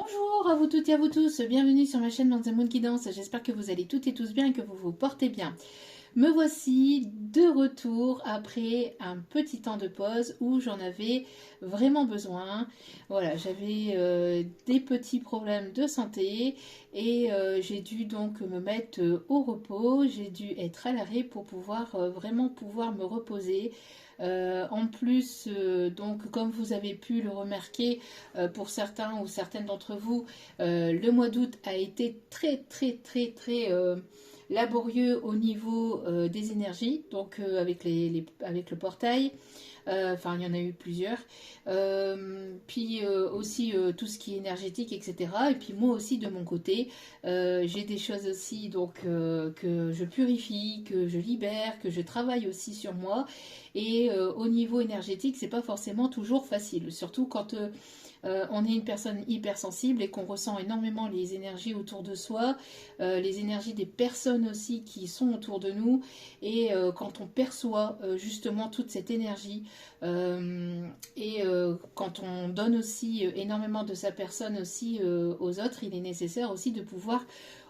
Bonjour à vous toutes et à vous tous, bienvenue sur ma chaîne Manzamoun qui danse, j'espère que vous allez toutes et tous bien et que vous vous portez bien. Me voici de retour après un petit temps de pause où j'en avais vraiment besoin. Voilà, j'avais des petits problèmes de santé et j'ai dû donc me mettre au repos, j'ai dû être à l'arrêt pour pouvoir vraiment pouvoir me reposer. En plus, donc comme vous avez pu le remarquer pour certains ou certaines d'entre vous, le mois d'août a été très laborieux au niveau des énergies, donc avec le portail. Enfin, il y en a eu plusieurs. Puis aussi tout ce qui est énergétique, etc. Et puis moi aussi de mon côté, j'ai des choses aussi donc que je purifie, que je libère, que je travaille aussi sur moi. Et au niveau énergétique, c'est pas forcément toujours facile, surtout quand on est une personne hypersensible et qu'on ressent énormément les énergies autour de soi, les énergies des personnes aussi qui sont autour de nous. Et quand on perçoit justement toute cette énergie quand on donne aussi énormément de sa personne aussi aux autres, il est nécessaire aussi de pouvoir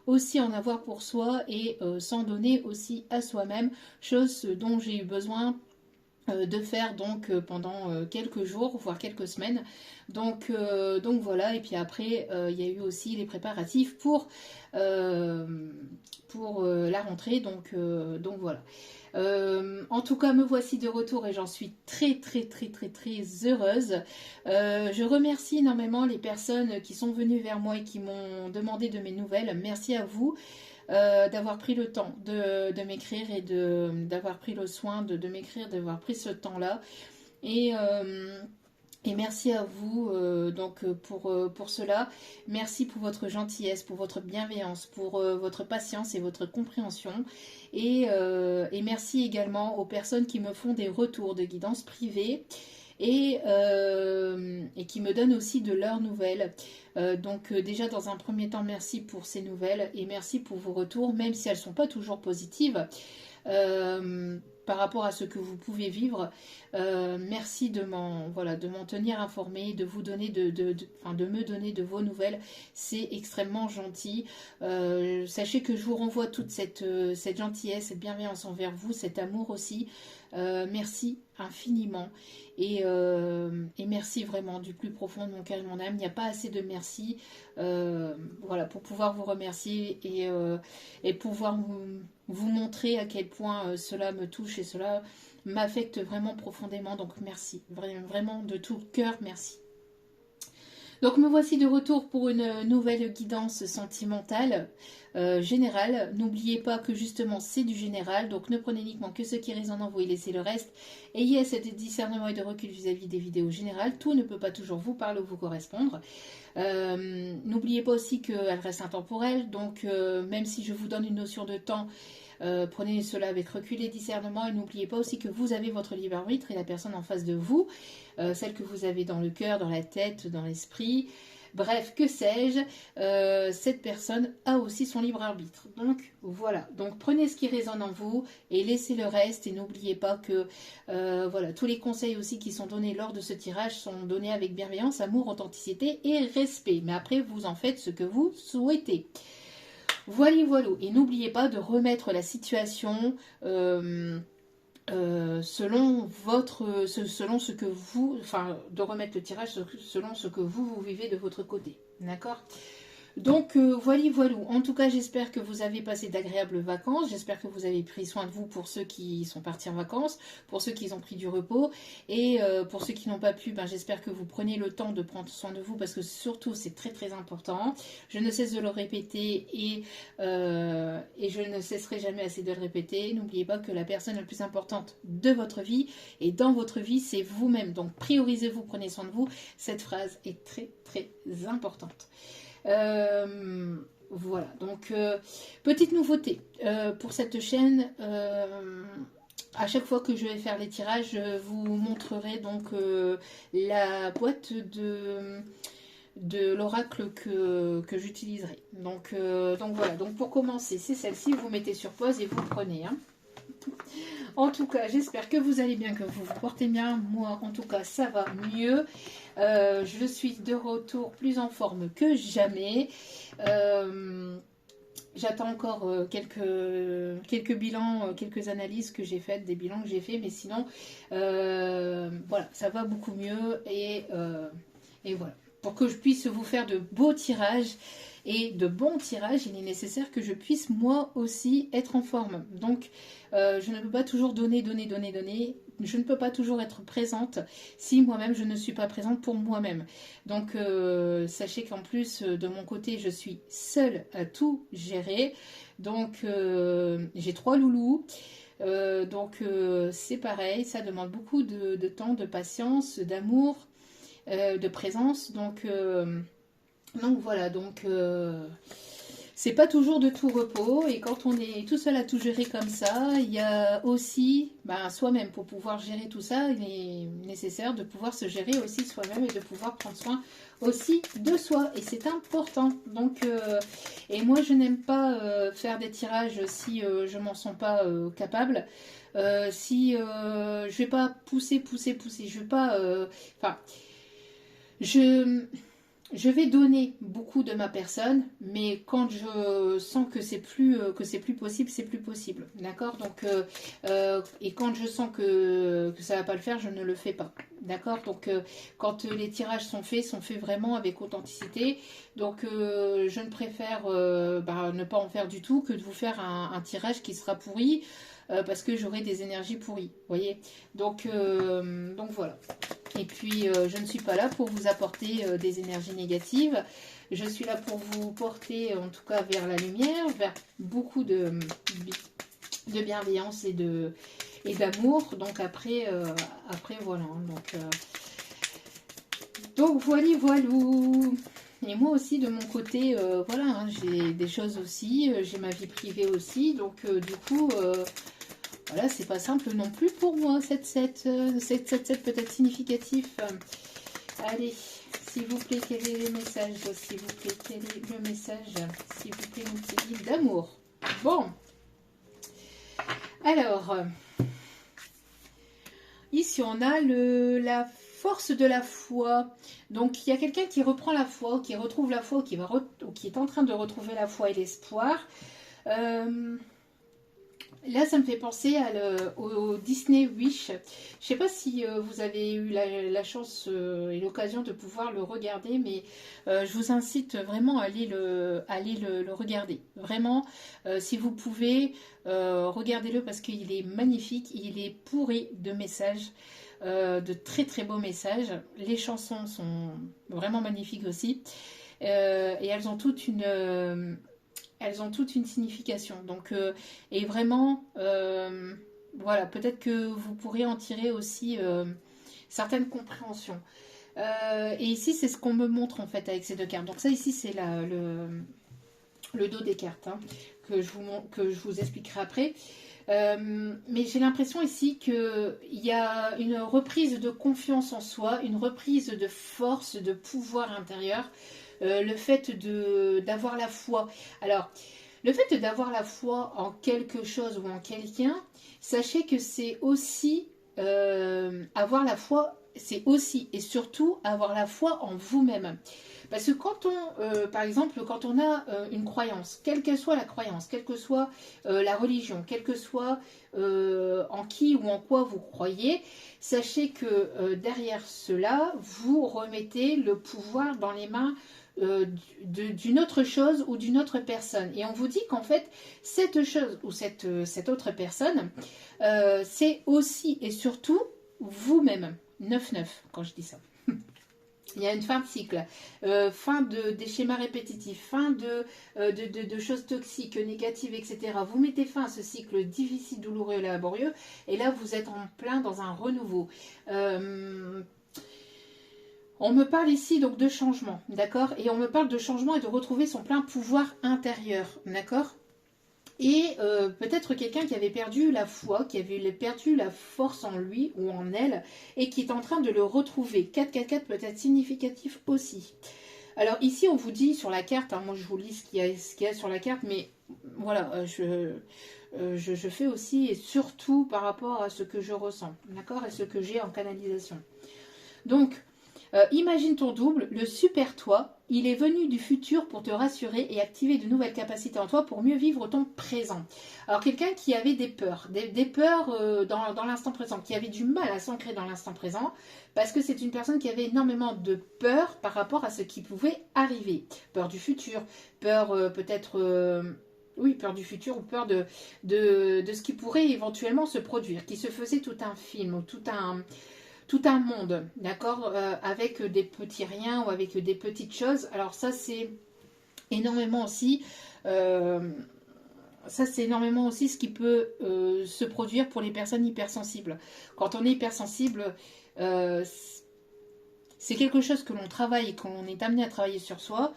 aussi en avoir pour soi et s'en donner aussi à soi-même, chose dont j'ai eu besoin de faire donc pendant quelques jours, voire quelques semaines. Donc voilà, et puis après, il y a eu aussi les préparatifs pour la rentrée, donc voilà. En tout cas, me voici de retour et j'en suis très heureuse. Je remercie énormément les personnes qui sont venues vers moi et qui m'ont demandé de mes nouvelles. Merci à vous d'avoir pris le temps de m'écrire et d'avoir pris le soin de m'écrire, d'avoir pris ce temps-là. Et, euh, et merci à vous pour cela. Merci pour votre gentillesse, pour votre bienveillance, pour votre patience et votre compréhension. Et merci également aux personnes qui me font des retours de guidance privée et qui me donnent aussi de leurs nouvelles. Déjà dans un premier temps, merci pour ces nouvelles et merci pour vos retours, même si elles ne sont pas toujours positives. Par rapport à ce que vous pouvez vivre. Merci de m'en tenir informé, de vous donner de me donner de vos nouvelles. C'est extrêmement gentil. Sachez que je vous renvoie toute cette gentillesse, cette bienveillance envers vous, cet amour aussi. Merci infiniment et merci vraiment du plus profond de mon cœur et de mon âme. Il n'y a pas assez de merci pour pouvoir vous remercier et pouvoir vous montrer à quel point cela me touche et cela m'affecte vraiment profondément. Donc merci, vraiment de tout cœur, merci. Donc me voici de retour pour une nouvelle guidance sentimentale générale. N'oubliez pas que justement c'est du général, donc ne prenez uniquement que ce qui résonne en vous et laissez le reste. Ayez assez de discernement et de recul vis-à-vis des vidéos générales. Tout ne peut pas toujours vous parler ou vous correspondre. N'oubliez pas aussi qu'elle reste intemporelle, donc même si je vous donne une notion de temps, prenez cela avec recul et discernement et n'oubliez pas aussi que vous avez votre libre arbitre et la personne en face de vous, celle que vous avez dans le cœur, dans la tête, dans l'esprit, bref, que sais-je, cette personne a aussi son libre arbitre. Donc voilà, donc prenez ce qui résonne en vous et laissez le reste et n'oubliez pas que tous les conseils aussi qui sont donnés lors de ce tirage sont donnés avec bienveillance, amour, authenticité et respect. Mais après, vous en faites ce que vous souhaitez. Voilà. Et n'oubliez pas de remettre la situation selon ce que vous, de remettre le tirage selon ce que vous vivez de votre côté. D'accord ? Donc voilà. En tout cas, j'espère que vous avez passé d'agréables vacances. J'espère que vous avez pris soin de vous pour ceux qui sont partis en vacances, pour ceux qui ont pris du repos. Et pour ceux qui n'ont pas pu, j'espère que vous prenez le temps de prendre soin de vous parce que surtout, c'est très important. Je ne cesse de le répéter et je ne cesserai jamais assez de le répéter. N'oubliez pas que la personne la plus importante de votre vie et dans votre vie, c'est vous-même. Donc priorisez-vous, prenez soin de vous. Cette phrase est très importante. Voilà, donc petite nouveauté pour cette chaîne, à chaque fois que je vais faire les tirages, je vous montrerai donc la boîte de l'oracle que j'utiliserai. Donc voilà, donc pour commencer, c'est celle-ci, vous mettez sur pause et vous prenez. En tout cas, j'espère que vous allez bien, que vous vous portez bien. Moi, en tout cas, ça va mieux. Je suis de retour plus en forme que jamais. J'attends encore quelques bilans, quelques analyses que j'ai faites, des bilans que j'ai faits, mais sinon, voilà, ça va beaucoup mieux et voilà. Pour que je puisse vous faire de beaux tirages et de bons tirages, il est nécessaire que je puisse moi aussi être en forme. Donc, je ne peux pas toujours donner. Je ne peux pas toujours être présente si moi-même je ne suis pas présente pour moi-même. Donc, sachez qu'en plus, de mon côté, je suis seule à tout gérer. Donc, j'ai 3 loulous. Donc, c'est pareil, ça demande beaucoup de temps, de patience, d'amour, de présence. Donc voilà, c'est pas toujours de tout repos, et quand on est tout seul à tout gérer comme ça, il y a aussi soi-même, pour pouvoir gérer tout ça, il est nécessaire de pouvoir se gérer aussi soi-même et de pouvoir prendre soin aussi de soi, et c'est important. Donc et moi je n'aime pas faire des tirages si je m'en sens pas capable, si je vais pas pousser, je vais pas je vais donner beaucoup de ma personne, mais quand je sens que c'est plus possible, c'est plus possible, d'accord. Donc et quand je sens que ça va pas le faire, je ne le fais pas, d'accord. Donc quand les tirages sont faits vraiment avec authenticité. Donc je ne préfère ne pas en faire du tout que de vous faire un tirage qui sera pourri, parce que j'aurai des énergies pourries, vous voyez. Donc voilà. Et puis, je ne suis pas là pour vous apporter des énergies négatives. Je suis là pour vous porter, en tout cas, vers la lumière, vers beaucoup de bienveillance et d'amour. Donc, après voilà. Donc voilà. Et moi aussi, de mon côté, voilà, hein, j'ai des choses aussi. J'ai ma vie privée aussi. Donc, du coup... voilà, c'est pas simple non plus pour moi, 7-7 peut-être significatif. Allez, s'il vous plaît, quel est le message? S'il vous plaît, quel est le message? S'il vous plaît, mon petit livre d'amour. Bon. Alors, ici, on a la force de la foi. Donc, il y a quelqu'un qui reprend la foi, qui retrouve la foi, ou qui est en train de retrouver la foi et l'espoir. Là, ça me fait penser au Disney Wish. Je ne sais pas si vous avez eu la chance et l'occasion de pouvoir le regarder, mais je vous incite vraiment à aller le regarder. Vraiment, si vous pouvez, regardez-le, parce qu'il est magnifique, il est pourri de messages, de très très beaux messages. Les chansons sont vraiment magnifiques aussi, et elles ont toutes une signification. Donc, et vraiment, voilà, peut-être que vous pourrez en tirer aussi certaines compréhensions. Et ici, c'est ce qu'on me montre en fait avec ces 2 cartes. Donc ça, ici, c'est le dos des cartes, hein, que je vous expliquerai après. Mais j'ai l'impression ici qu'il y a une reprise de confiance en soi, une reprise de force, de pouvoir intérieur. Le fait d'avoir la foi. Alors, le fait d'avoir la foi en quelque chose ou en quelqu'un, sachez que c'est aussi avoir la foi, c'est aussi et surtout avoir la foi en vous-même. Parce que par exemple, quand on a une croyance, quelle que soit la croyance, quelle que soit la religion, quelle que soit en qui ou en quoi vous croyez, sachez que derrière cela, vous remettez le pouvoir dans les mains d'une autre chose ou d'une autre personne. Et on vous dit qu'en fait, cette chose ou cette autre personne, c'est aussi et surtout vous-même. 9-9, quand je dis ça. Il y a une fin de cycle, fin des schémas répétitifs, fin de choses toxiques, négatives, etc. Vous mettez fin à ce cycle difficile, douloureux et laborieux, et là vous êtes en plein dans un renouveau. On me parle ici donc de changement, d'accord? Et on me parle de changement et de retrouver son plein pouvoir intérieur, d'accord? Et peut-être quelqu'un qui avait perdu la foi, qui avait perdu la force en lui ou en elle, et qui est en train de le retrouver. 4-4-4 peut être significatif aussi. Alors ici on vous dit sur la carte, hein, moi je vous lis ce qu'il y a sur la carte, mais voilà, je fais aussi et surtout par rapport à ce que je ressens, d'accord, et ce que j'ai en canalisation. Donc, imagine ton double, le super toi, il est venu du futur pour te rassurer et activer de nouvelles capacités en toi pour mieux vivre ton présent. Alors quelqu'un qui avait des peurs, des peurs dans l'instant présent, qui avait du mal à s'ancrer dans l'instant présent, parce que c'est une personne qui avait énormément de peur par rapport à ce qui pouvait arriver. Peur du futur, peur peut-être... oui, peur du futur ou peur de ce qui pourrait éventuellement se produire, qui se faisait tout un film ou tout un monde, d'accord, avec des petits riens ou avec des petites choses. Alors ça, c'est énormément aussi... ça, c'est énormément aussi ce qui peut se produire pour les personnes hypersensibles. Quand on est hypersensible, euh, c'est quelque chose que l'on travaille, qu'on est amené à travailler sur soi,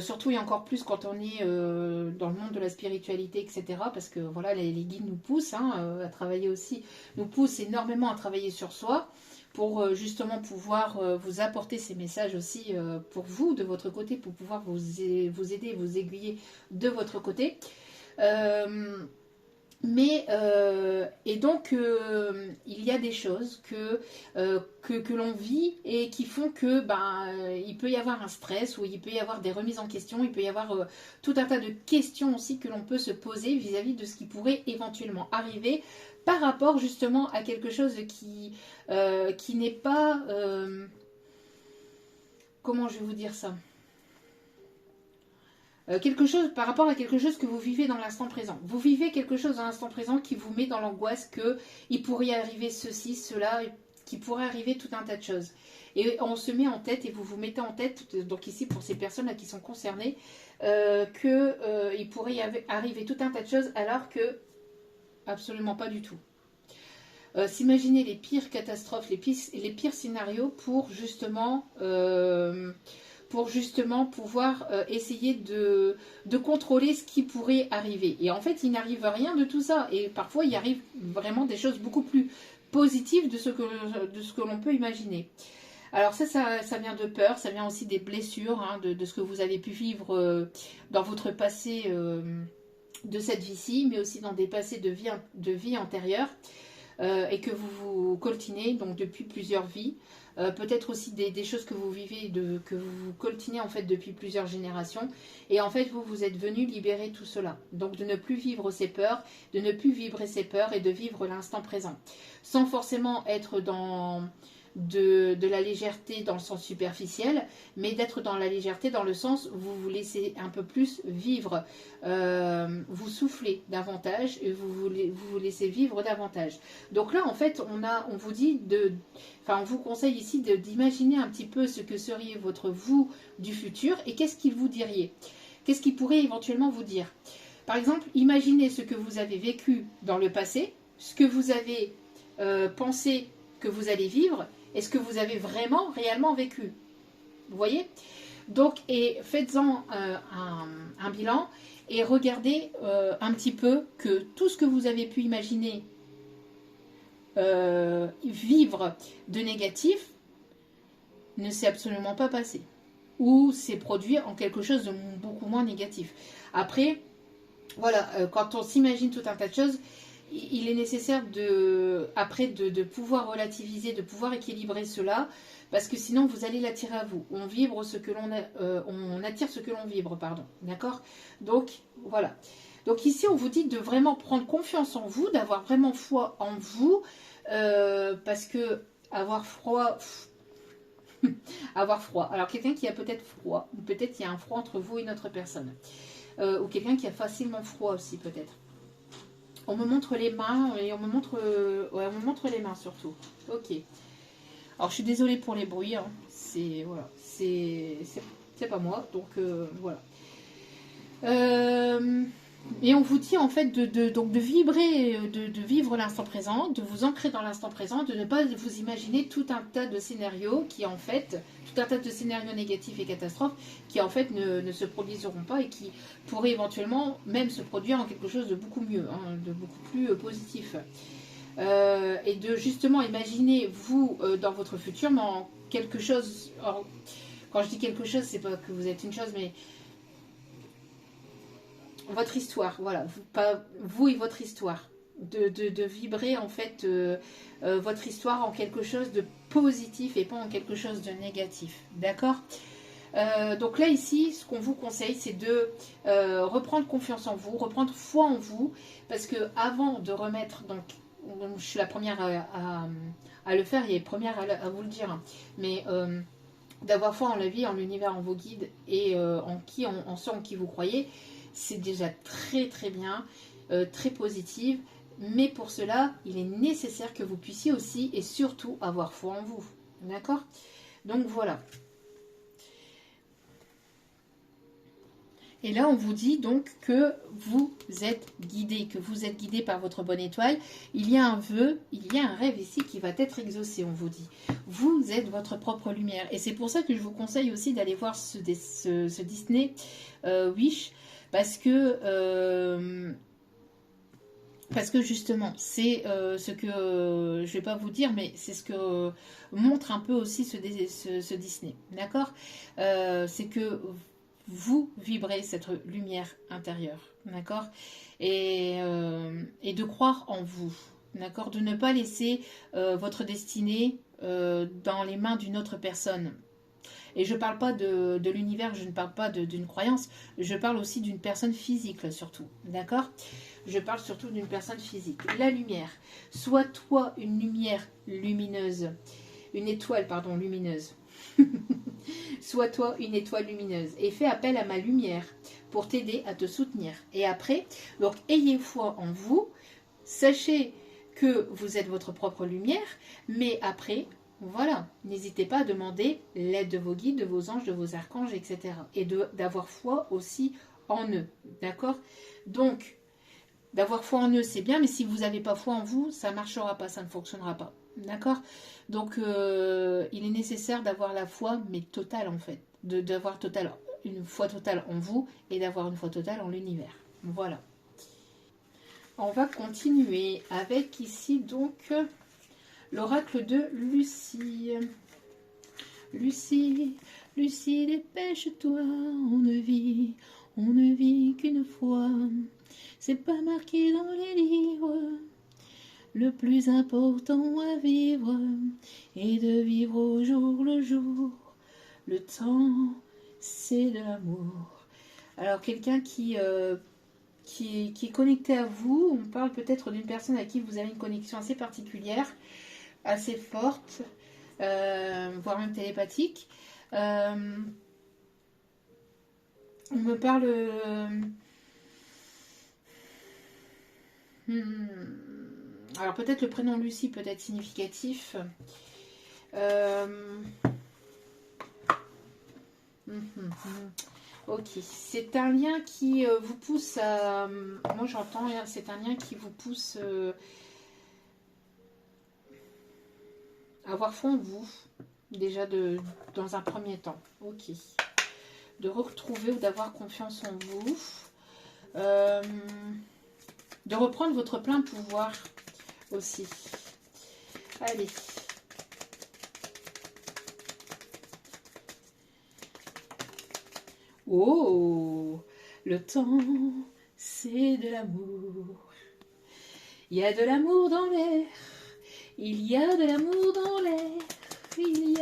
surtout et encore plus quand on est dans le monde de la spiritualité, etc. Parce que voilà, les guides nous poussent à travailler aussi, nous poussent énormément à travailler sur soi pour justement pouvoir vous apporter ces messages aussi pour vous, de votre côté, pour pouvoir vous aider, vous aiguiller de votre côté. Et donc, il y a des choses que l'on vit et qui font que il peut y avoir un stress ou il peut y avoir des remises en question, il peut y avoir tout un tas de questions aussi que l'on peut se poser vis-à-vis de ce qui pourrait éventuellement arriver par rapport justement à quelque chose qui n'est pas... comment je vais vous dire ça ? Quelque chose par rapport à quelque chose que vous vivez dans l'instant présent. Vous vivez quelque chose dans l'instant présent qui vous met dans l'angoisse que il pourrait y arriver ceci, cela, qu'il pourrait arriver tout un tas de choses. Et on se met en tête et vous vous mettez en tête, donc ici pour ces personnes-là qui sont concernées, qu'il pourrait y arriver tout un tas de choses alors que absolument pas du tout. S'imaginer les pires catastrophes, les pires scénarios pour justement pouvoir essayer de contrôler ce qui pourrait arriver. Et en fait, il n'arrive rien de tout ça. Et parfois, il arrive vraiment des choses beaucoup plus positives de ce que l'on peut imaginer. Alors ça vient de peur, ça vient aussi des blessures, de ce que vous avez pu vivre dans votre passé de cette vie-ci, mais aussi dans des passés de vie antérieure. Et que vous vous coltinez donc depuis plusieurs vies. Peut-être aussi des choses que vous vivez, que vous coltinez en fait depuis plusieurs générations. Et en fait, vous êtes venu libérer tout cela. Donc de ne plus vivre ces peurs, de ne plus vibrer ces peurs et de vivre l'instant présent. Sans forcément être dans de la légèreté dans le sens superficiel, mais d'être dans la légèreté dans le sens où vous vous laissez un peu plus vivre, vous soufflez davantage et vous vous laissez vivre davantage. Donc là en fait on vous dit on vous conseille ici d'imaginer un petit peu ce que serait votre vous du futur et qu'est-ce qu'il vous dirait, qu'est-ce qu'il pourrait éventuellement vous dire. Par exemple, imaginez ce que vous avez vécu dans le passé, ce que vous avez pensé que vous allez vivre et ce que vous avez vraiment, réellement vécu. Vous voyez ? Donc, et faites-en un bilan et regardez un petit peu que tout ce que vous avez pu imaginer vivre de négatif ne s'est absolument pas passé. Ou s'est produit en quelque chose de beaucoup moins négatif. Après, voilà, quand on s'imagine tout un tas de choses, il est nécessaire de pouvoir relativiser, de pouvoir équilibrer cela, parce que sinon vous allez l'attirer à vous. On attire ce que l'on vibre, pardon. D'accord ? Donc voilà. Donc ici on vous dit de vraiment prendre confiance en vous, d'avoir vraiment foi en vous, parce que avoir froid. Avoir froid. Alors quelqu'un qui a peut-être froid, ou peut-être il y a un froid entre vous et une autre personne, ou quelqu'un qui a facilement froid aussi peut-être. On me montre les mains et on me montre les mains surtout. Ok. Alors je suis désolée pour les bruits. C'est voilà, c'est pas moi. Donc voilà. Et on vous dit en fait de vibrer, de vivre l'instant présent, de vous ancrer dans l'instant présent, de ne pas vous imaginer tout un tas de scénarios qui en fait, tout un tas de scénarios négatifs et catastrophes qui en fait ne se produiront pas et qui pourraient éventuellement même se produire en quelque chose de beaucoup mieux, de beaucoup plus positif. Et de justement imaginer vous dans votre futur, mais en quelque chose. Alors, quand je dis quelque chose, c'est pas que vous êtes une chose, mais votre histoire, voilà, pas vous et votre histoire. De vibrer en fait votre histoire en quelque chose de positif et pas en quelque chose de négatif. D'accord? Donc là ici, ce qu'on vous conseille, c'est de reprendre confiance en vous, reprendre foi en vous, parce que avant de remettre, donc je suis la première à le faire et première à vous le dire, hein, mais d'avoir foi en la vie, en l'univers, en vos guides et en ceux en qui vous croyez, c'est déjà très très bien, très positive. Mais pour cela, il est nécessaire que vous puissiez aussi et surtout avoir foi en vous. D'accord? Donc voilà. Et là, on vous dit donc que vous êtes guidé par votre bonne étoile. Il y a un vœu, il y a un rêve ici qui va être exaucé, on vous dit. Vous êtes votre propre lumière. Et c'est pour ça que je vous conseille aussi d'aller voir ce Disney Wish, parce que justement, c'est ce que, je ne vais pas vous dire, mais c'est ce que montre un peu aussi ce Disney. D'accord? C'est que vous vibrez cette lumière intérieure, d'accord, et de croire en vous, d'accord, de ne pas laisser votre destinée dans les mains d'une autre personne. Et je ne parle pas de l'univers, je ne parle pas d'une croyance, je parle aussi d'une personne physique surtout, d'accord. Je parle surtout d'une personne physique. La lumière, soit toi une lumière lumineuse, une étoile, pardon, lumineuse. Sois toi une étoile lumineuse et fais appel à ma lumière pour t'aider à te soutenir. Et après, donc ayez foi en vous, sachez que vous êtes votre propre lumière, mais après, voilà, n'hésitez pas à demander l'aide de vos guides, de vos anges, de vos archanges, etc. Et d'avoir foi aussi en eux, d'accord? Donc, d'avoir foi en eux, c'est bien, mais si vous n'avez pas foi en vous, ça ne marchera pas, ça ne fonctionnera pas. D'accord? Donc, il est nécessaire d'avoir la foi, mais totale en fait. D'avoir une foi totale en vous et d'avoir une foi totale en l'univers. Voilà. On va continuer avec ici donc l'oracle de Lucie. Lucie, Lucie, dépêche-toi, on ne vit qu'une fois. C'est pas marqué dans les livres. Le plus important à vivre est de vivre au jour le jour. Le temps, c'est de l'amour. Alors quelqu'un qui est connecté à vous, on parle peut-être d'une personne à qui vous avez une connexion assez particulière, assez forte, voire même télépathique. On me parle... alors peut-être le prénom Lucie peut être significatif. Ok, c'est un lien qui vous pousse à... Moi j'entends, c'est un lien qui vous pousse à avoir foi en vous, déjà dans un premier temps. Ok. De retrouver ou d'avoir confiance en vous. De reprendre votre plein pouvoir aussi. Allez. Oh, le temps, c'est de l'amour. Il y a de l'amour dans l'air. Il y a de l'amour dans l'air. Il y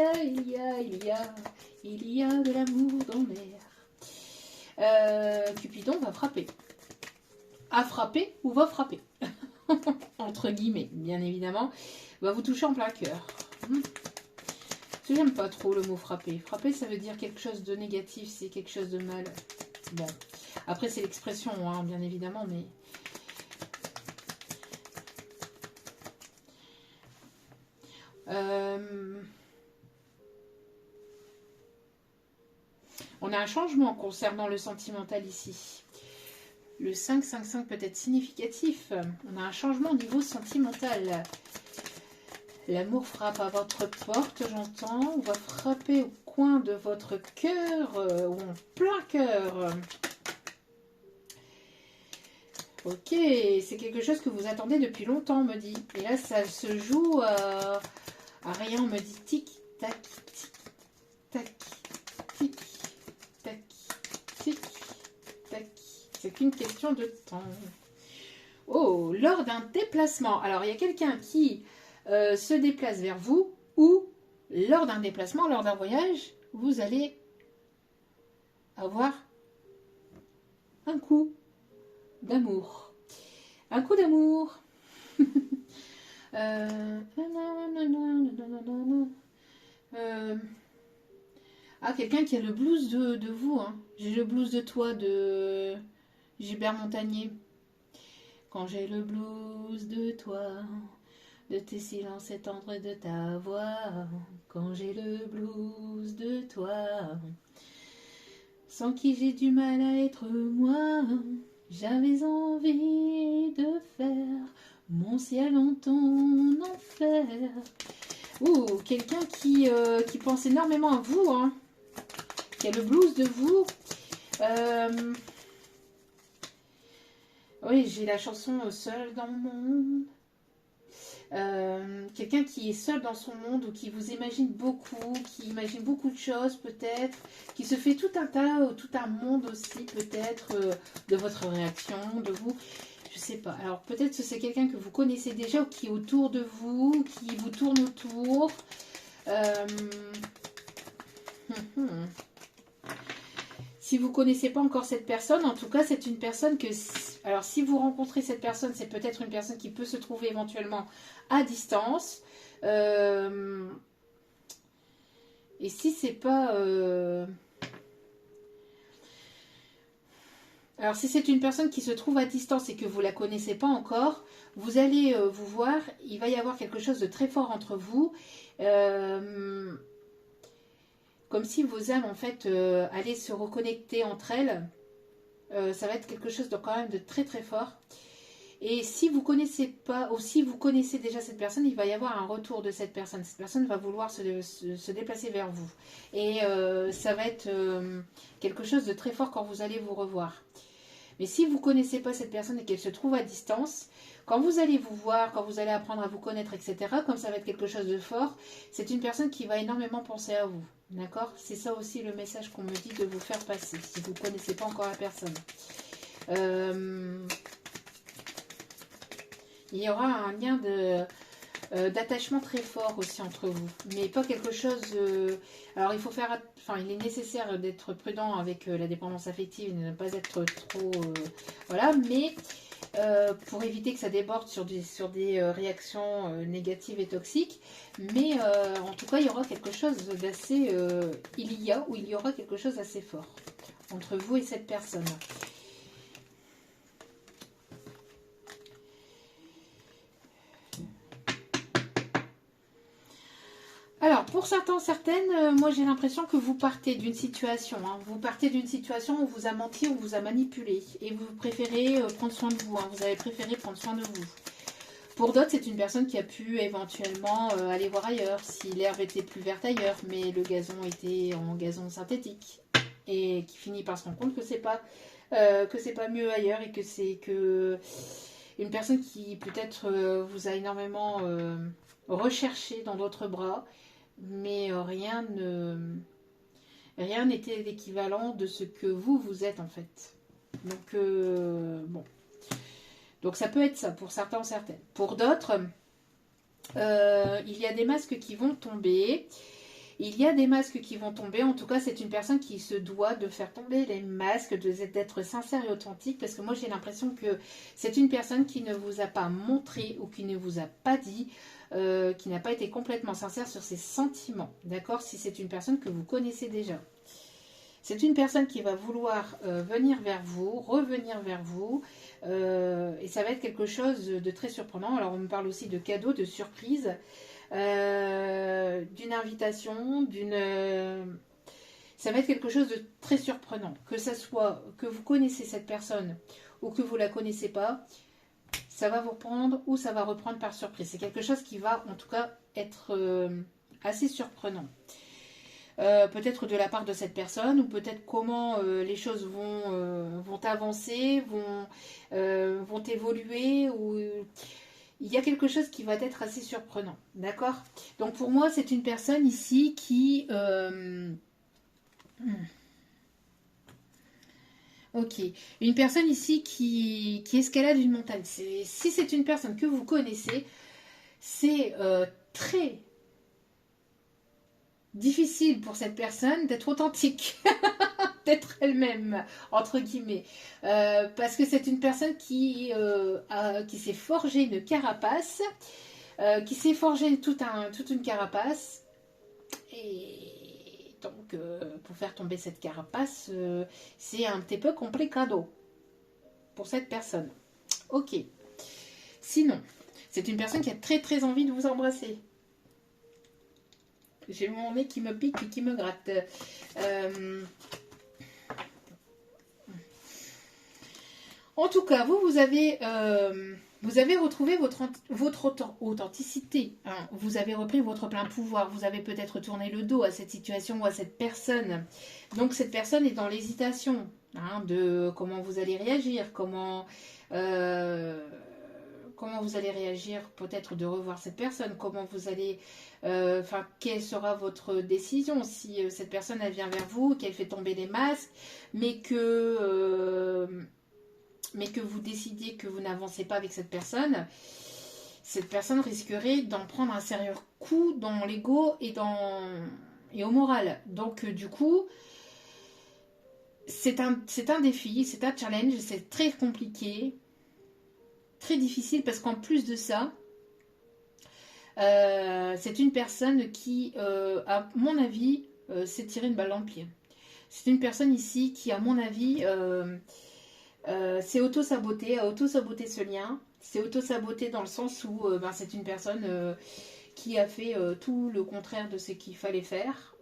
a de l'amour dans l'air. Cupidon va frapper. A frapper ou va frapper. Entre guillemets, bien évidemment. Va vous toucher en plein cœur. J'aime pas trop le mot frapper. Frapper, ça veut dire quelque chose de négatif, c'est quelque chose de mal. Bon. Après, c'est l'expression, hein, bien évidemment, mais... On a un changement concernant le sentimental ici. Le 5-5-5 peut être significatif. On a un changement au niveau sentimental. L'amour frappe à votre porte, j'entends. On va frapper au coin de votre cœur, ou en plein cœur. Ok, c'est quelque chose que vous attendez depuis longtemps, on me dit. Et là, ça se joue à rien, on me dit tic-tac, tic-tac, tic-tac, tic-tac. C'est qu'une question de temps. Oh, lors d'un déplacement. Alors, il y a quelqu'un qui se déplace vers vous ou lors d'un déplacement, lors d'un voyage, vous allez avoir un coup d'amour. Un coup d'amour. Ah, quelqu'un qui a le blues de vous. Hein. J'ai le blues de toi de Gilbert Montagnier. Quand j'ai le blues de toi, de tes silences tendres et de ta voix. Quand j'ai le blues de toi, sans qui j'ai du mal à être moi. J'avais envie de faire mon ciel en ton enfer. Ouh, quelqu'un qui pense énormément à vous, hein, qui a le blues de vous. Oui, j'ai la chanson Seul dans mon monde. Quelqu'un qui est seul dans son monde ou qui vous imagine beaucoup, qui imagine beaucoup de choses peut-être, qui se fait tout un tas, tout un monde aussi peut-être de votre réaction, de vous. Je sais pas. Alors peut-être que c'est quelqu'un que vous connaissez déjà ou qui est autour de vous, qui vous tourne autour. Si vous ne connaissez pas encore cette personne, en tout cas c'est une personne que... Alors si vous rencontrez cette personne, c'est peut-être une personne qui peut se trouver éventuellement à distance. Et si c'est pas... Alors si c'est une personne qui se trouve à distance et que vous ne la connaissez pas encore, vous allez vous voir, il va y avoir quelque chose de très fort entre vous. Comme si vos âmes en fait allaient se reconnecter entre elles. Ça va être quelque chose de quand même de très très fort. Et si vous connaissez pas, ou si vous connaissez déjà cette personne, il va y avoir un retour de cette personne. Cette personne va vouloir se déplacer vers vous. Et ça va être quelque chose de très fort quand vous allez vous revoir. Mais si vous ne connaissez pas cette personne et qu'elle se trouve à distance, quand vous allez vous voir, quand vous allez apprendre à vous connaître, etc., comme ça va être quelque chose de fort, c'est une personne qui va énormément penser à vous. D'accord? C'est ça aussi le message qu'on me dit de vous faire passer, si vous ne connaissez pas encore la personne. Il y aura un lien d'attachement très fort aussi entre vous, mais pas quelque chose... alors il faut faire... Enfin, il est nécessaire d'être prudent avec la dépendance affective et de ne pas être trop... voilà, mais pour éviter que ça déborde sur des réactions négatives et toxiques. Mais en tout cas, il y aura quelque chose d'assez... il y aura quelque chose d'assez fort entre vous et cette personne. Alors, pour certains, certaines, moi j'ai l'impression que vous partez d'une situation. Hein. Vous partez d'une situation où on vous a menti, on vous a manipulé. Et vous préférez prendre soin de vous. Hein. Vous avez préféré prendre soin de vous. Pour d'autres, c'est une personne qui a pu éventuellement aller voir ailleurs, si l'herbe était plus verte ailleurs, mais le gazon était en gazon synthétique. Et qui finit par se rendre compte que c'est pas mieux ailleurs et que c'est que une personne qui peut-être vous a énormément recherché dans d'autres bras. Mais rien n'était l'équivalent de ce que vous êtes en fait. Donc, bon. Donc ça peut être ça pour certains ou certaines. Pour d'autres, il y a des masques qui vont tomber. Il y a des masques qui vont tomber. En tout cas, c'est une personne qui se doit de faire tomber les masques, d'être sincère et authentique. Parce que moi, j'ai l'impression que c'est une personne qui ne vous a pas montré ou qui ne vous a pas dit... qui n'a pas été complètement sincère sur ses sentiments, d'accord? Si c'est une personne que vous connaissez déjà. C'est une personne qui va vouloir venir vers vous, revenir vers vous, et ça va être quelque chose de très surprenant. Alors on me parle aussi de cadeaux, de surprises, d'une invitation, ça va être quelque chose de très surprenant. Que ça soit que vous connaissez cette personne ou que vous ne la connaissez pas, ça va vous prendre ou ça va reprendre par surprise. C'est quelque chose qui va en tout cas être assez surprenant. Peut-être de la part de cette personne ou peut-être comment les choses vont avancer, vont évoluer ou il y a quelque chose qui va être assez surprenant. D'accord? Donc pour moi, c'est une personne ici qui... Ok. Une personne ici qui escalade une montagne. Si c'est une personne que vous connaissez, c'est très difficile pour cette personne d'être authentique, d'être elle-même, entre guillemets. Parce que c'est une personne qui s'est forgé une carapace, qui s'est forgé toute une carapace. Et donc, pour faire tomber cette carapace, c'est un petit peu complicado pour cette personne. Ok. Sinon, c'est une personne qui a très très envie de vous embrasser. J'ai mon nez qui me pique et qui me gratte. En tout cas, vous avez retrouvé votre authenticité. Hein. Vous avez repris votre plein pouvoir. Vous avez peut-être tourné le dos à cette situation ou à cette personne. Donc cette personne est dans l'hésitation hein, de comment vous allez réagir, comment vous allez réagir, peut-être de revoir cette personne, comment vous allez, quelle sera votre décision si cette personne elle vient vers vous, qu'elle fait tomber les masques, mais que vous décidiez que vous n'avancez pas avec cette personne risquerait d'en prendre un sérieux coup dans l'ego et au moral. Donc du coup, c'est un défi, c'est un challenge, c'est très compliqué, très difficile parce qu'en plus de ça, c'est une personne qui, à mon avis, s'est tiré une balle dans le pied. C'est une personne ici qui, à mon avis, s'est auto-sabotée, a auto-saboté ce lien. C'est auto-saboté dans le sens où c'est une personne qui a fait tout le contraire de ce qu'il fallait faire.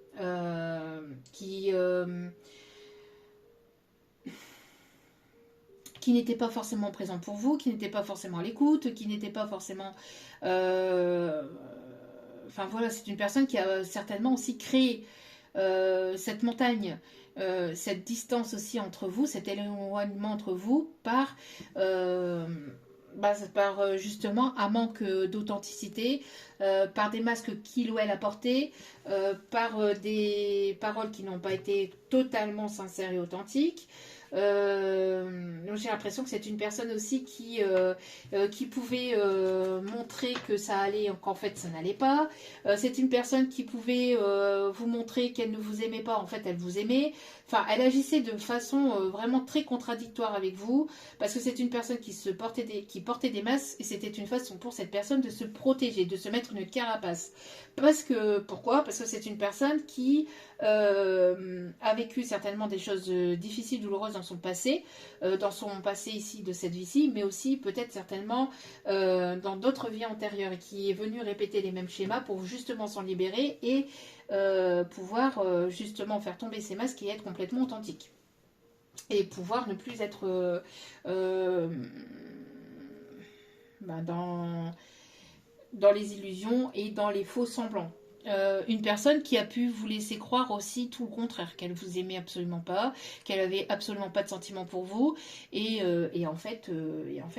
Qui n'était pas forcément présent pour vous, qui n'était pas forcément à l'écoute, qui n'était pas forcément... voilà, c'est une personne qui a certainement aussi créé cette montagne, cette distance aussi entre vous, cet éloignement entre vous par justement un manque d'authenticité, par des masques qu'il ou elle a portés, par des paroles qui n'ont pas été totalement sincères et authentiques. J'ai l'impression que c'est une personne aussi qui pouvait montrer que ça allait, qu'en fait ça n'allait pas. C'est une personne qui pouvait vous montrer qu'elle ne vous aimait pas, en fait elle vous aimait. Enfin, elle agissait de façon vraiment très contradictoire avec vous, parce que c'est une personne qui portait des masques, et c'était une façon pour cette personne de se protéger, de se mettre une carapace. Pourquoi ? Parce que c'est une personne qui a vécu certainement des choses difficiles, douloureuses dans son passé ici de cette vie-ci, mais aussi peut-être certainement dans d'autres vies antérieures, et qui est venu répéter les mêmes schémas pour justement s'en libérer et pouvoir justement faire tomber ses masques et être complètement authentique. Et pouvoir ne plus être dans les illusions et dans les faux semblants. Une personne qui a pu vous laisser croire aussi tout le contraire, qu'elle vous aimait absolument pas, qu'elle avait absolument pas de sentiments pour vous, et en fait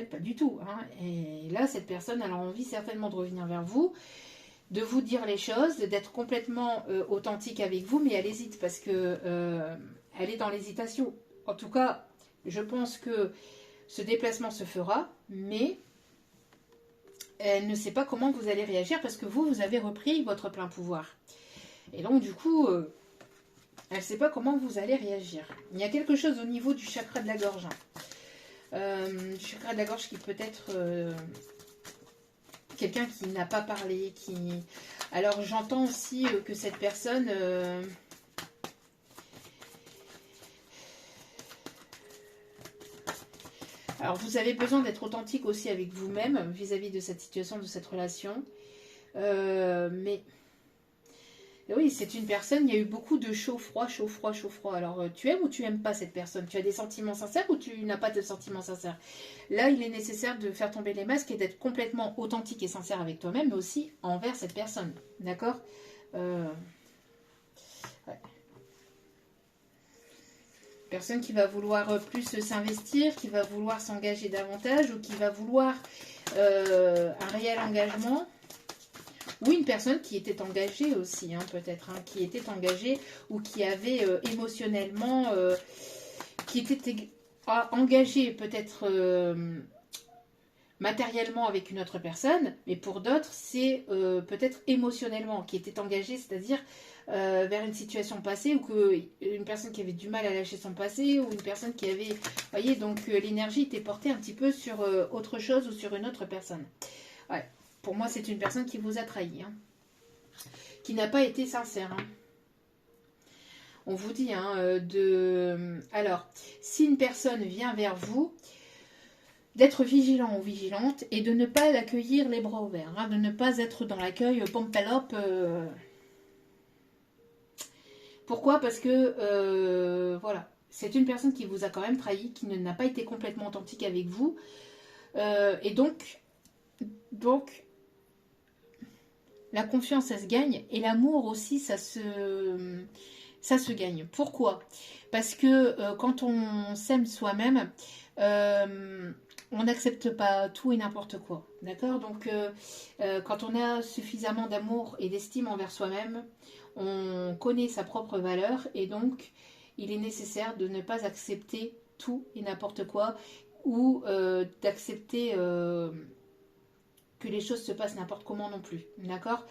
pas du tout. Hein. Et là, cette personne elle a envie certainement de revenir vers vous, de vous dire les choses, d'être complètement authentique avec vous, mais elle hésite parce que elle est dans l'hésitation. En tout cas, je pense que ce déplacement se fera, mais elle ne sait pas comment vous allez réagir parce que vous avez repris votre plein pouvoir. Et donc, du coup, elle ne sait pas comment vous allez réagir. Il y a quelque chose au niveau du chakra de la gorge. Du chakra de la gorge qui peut être quelqu'un qui n'a pas parlé. Alors, j'entends aussi que cette personne... Alors, vous avez besoin d'être authentique aussi avec vous-même vis-à-vis de cette situation, de cette relation. Mais oui, c'est une personne, il y a eu beaucoup de chaud-froid, chaud-froid, chaud-froid. Alors, tu aimes ou tu n'aimes pas cette personne? Tu as des sentiments sincères ou tu n'as pas de sentiments sincères? Là, il est nécessaire de faire tomber les masques et d'être complètement authentique et sincère avec toi-même, mais aussi envers cette personne. D'accord? Ouais. Personne qui va vouloir plus s'investir, qui va vouloir s'engager davantage ou qui va vouloir un réel engagement. Ou une personne qui était engagée aussi, hein, peut-être, qui était engagée ou qui avait émotionnellement, qui était engagé peut-être matériellement avec une autre personne, mais pour d'autres, c'est peut-être émotionnellement qui était engagé, c'est-à-dire vers une situation passée ou une personne qui avait du mal à lâcher son passé ou une personne qui avait... Vous voyez, donc l'énergie était portée un petit peu sur autre chose ou sur une autre personne. Ouais. Pour moi, c'est une personne qui vous a trahi, hein, qui n'a pas été sincère. Hein. On vous dit, hein, alors, si une personne vient vers vous, d'être vigilant ou vigilante et de ne pas l'accueillir les bras ouverts, hein, de ne pas être dans l'accueil pompalope. Pourquoi? Parce que, voilà, c'est une personne qui vous a quand même trahi, qui n'a pas été complètement authentique avec vous. Et donc, la confiance, ça se gagne. Et l'amour aussi, ça se gagne. Pourquoi? Parce que quand on s'aime soi-même, on n'accepte pas tout et n'importe quoi. D'accord? Donc, quand on a suffisamment d'amour et d'estime envers soi-même, on connaît sa propre valeur et donc il est nécessaire de ne pas accepter tout et n'importe quoi ou d'accepter que les choses se passent n'importe comment non plus. D'accord?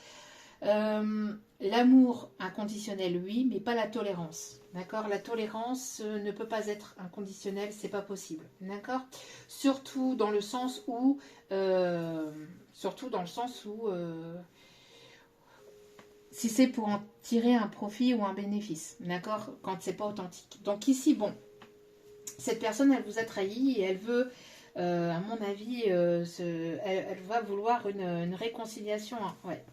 L'amour inconditionnel, oui, mais pas la tolérance. D'accord? La tolérance ne peut pas être inconditionnelle, c'est pas possible. D'accord? Surtout dans le sens où, si c'est pour en tirer un profit ou un bénéfice. D'accord? Quand c'est pas authentique. Donc ici, bon, cette personne, elle vous a trahi et elle veut, à mon avis, elle va vouloir une réconciliation. Hein, ouais.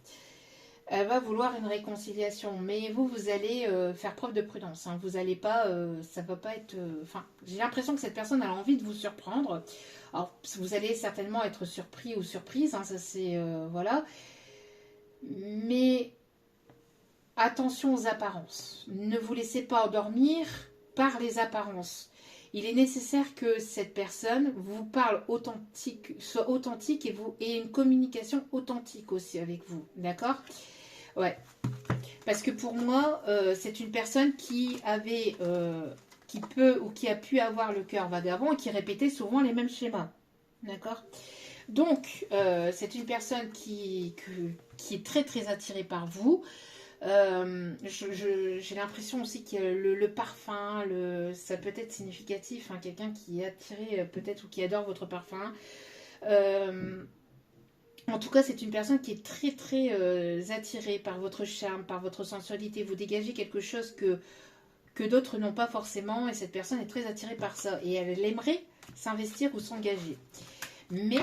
Elle va vouloir une réconciliation, mais vous allez faire preuve de prudence. Hein. Vous n'allez pas, ça va pas être. Enfin, j'ai l'impression que cette personne a envie de vous surprendre. Alors, vous allez certainement être surpris ou surprise. Hein, ça c'est voilà. Mais attention aux apparences. Ne vous laissez pas endormir par les apparences. Il est nécessaire que cette personne vous parle authentique, soit authentique et une communication authentique aussi avec vous. D'accord? Ouais. Parce que pour moi, c'est une personne qui avait, qui peut ou qui a pu avoir le cœur vagabond et qui répétait souvent les mêmes schémas. D'accord? Donc, c'est une personne qui est très très attirée par vous. J'ai l'impression aussi que le parfum, ça peut être significatif. Hein, quelqu'un qui est attiré peut-être ou qui adore votre parfum. En tout cas, c'est une personne qui est très très attirée par votre charme, par votre sensualité. Vous dégagez quelque chose que d'autres n'ont pas forcément et cette personne est très attirée par ça. Et elle aimerait s'investir ou s'engager. Mais,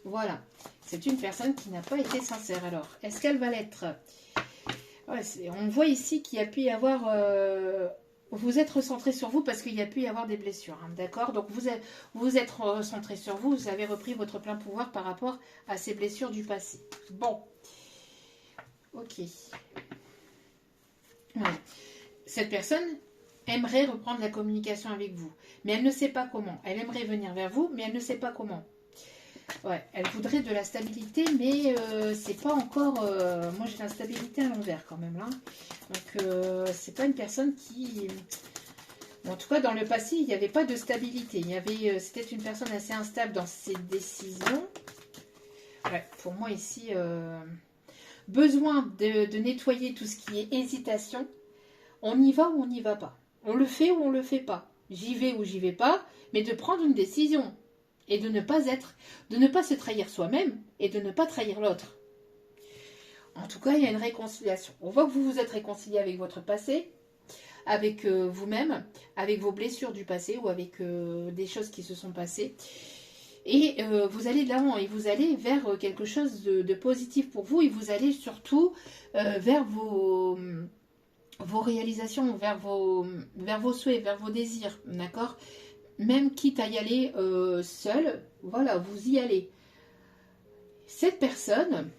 voilà, c'est une personne qui n'a pas été sincère. Alors, est-ce qu'elle va l'être? Ouais, on voit ici qu'il y a pu y avoir... vous êtes recentré sur vous parce qu'il y a pu y avoir des blessures, hein, d'accord? Donc vous êtes recentré sur vous, vous avez repris votre plein pouvoir par rapport à ces blessures du passé. Bon, ok. Ouais. Cette personne aimerait reprendre la communication avec vous, mais elle ne sait pas comment. Elle aimerait venir vers vous, mais elle ne sait pas comment. Ouais, elle voudrait de la stabilité, mais c'est pas encore... moi, j'ai l'instabilité à l'envers quand même, là. Donc, c'est pas une personne qui... En tout cas, dans le passé, il n'y avait pas de stabilité. C'était une personne assez instable dans ses décisions. Ouais, pour moi, ici, besoin de nettoyer tout ce qui est hésitation. On y va ou on n'y va pas. On le fait ou on le fait pas. J'y vais ou j'y vais pas, mais de prendre une décision. Et de ne pas se trahir soi-même et de ne pas trahir l'autre. En tout cas, il y a une réconciliation. On voit que vous vous êtes réconcilié avec votre passé, avec vous-même, avec vos blessures du passé ou avec des choses qui se sont passées. Et vous allez de l'avant et vous allez vers quelque chose de positif pour vous et vous allez surtout vers vos réalisations, vers vos souhaits, vers vos désirs, d'accord ? Même quitte à y aller seul, voilà, vous y allez. Cette personne,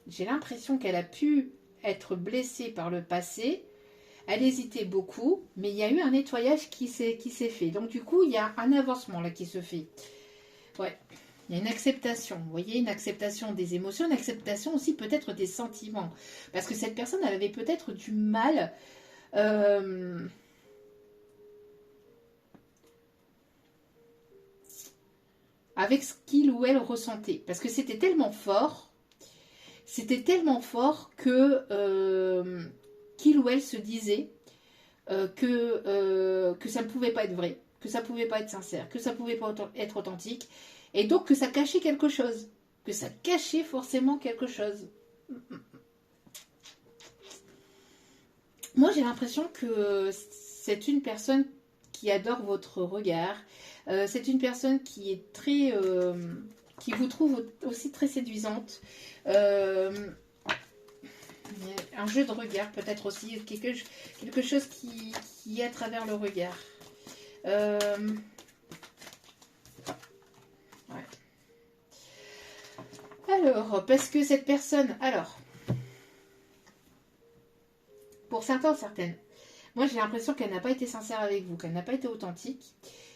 j'ai l'impression qu'elle a pu être blessée par le passé, elle hésitait beaucoup, mais il y a eu un nettoyage qui s'est fait. Donc du coup, il y a un avancement là qui se fait. Ouais, il y a une acceptation, vous voyez, une acceptation des émotions, une acceptation aussi peut-être des sentiments. Parce que cette personne, elle avait peut-être du mal... avec ce qu'il ou elle ressentait. Parce que c'était tellement fort que qu'il ou elle se disait que ça ne pouvait pas être vrai, que ça ne pouvait pas être sincère, que ça ne pouvait pas être authentique, et donc que ça cachait quelque chose, que ça cachait forcément quelque chose. Moi, j'ai l'impression que c'est une personne qui adore votre regard. C'est une personne qui est très, qui vous trouve aussi très séduisante. Euh, un jeu de regard peut-être aussi, quelque chose qui est à travers le regard. Ouais. Alors, parce que cette personne, alors, pour certains, certaines, moi j'ai l'impression qu'elle n'a pas été sincère avec vous, qu'elle n'a pas été authentique.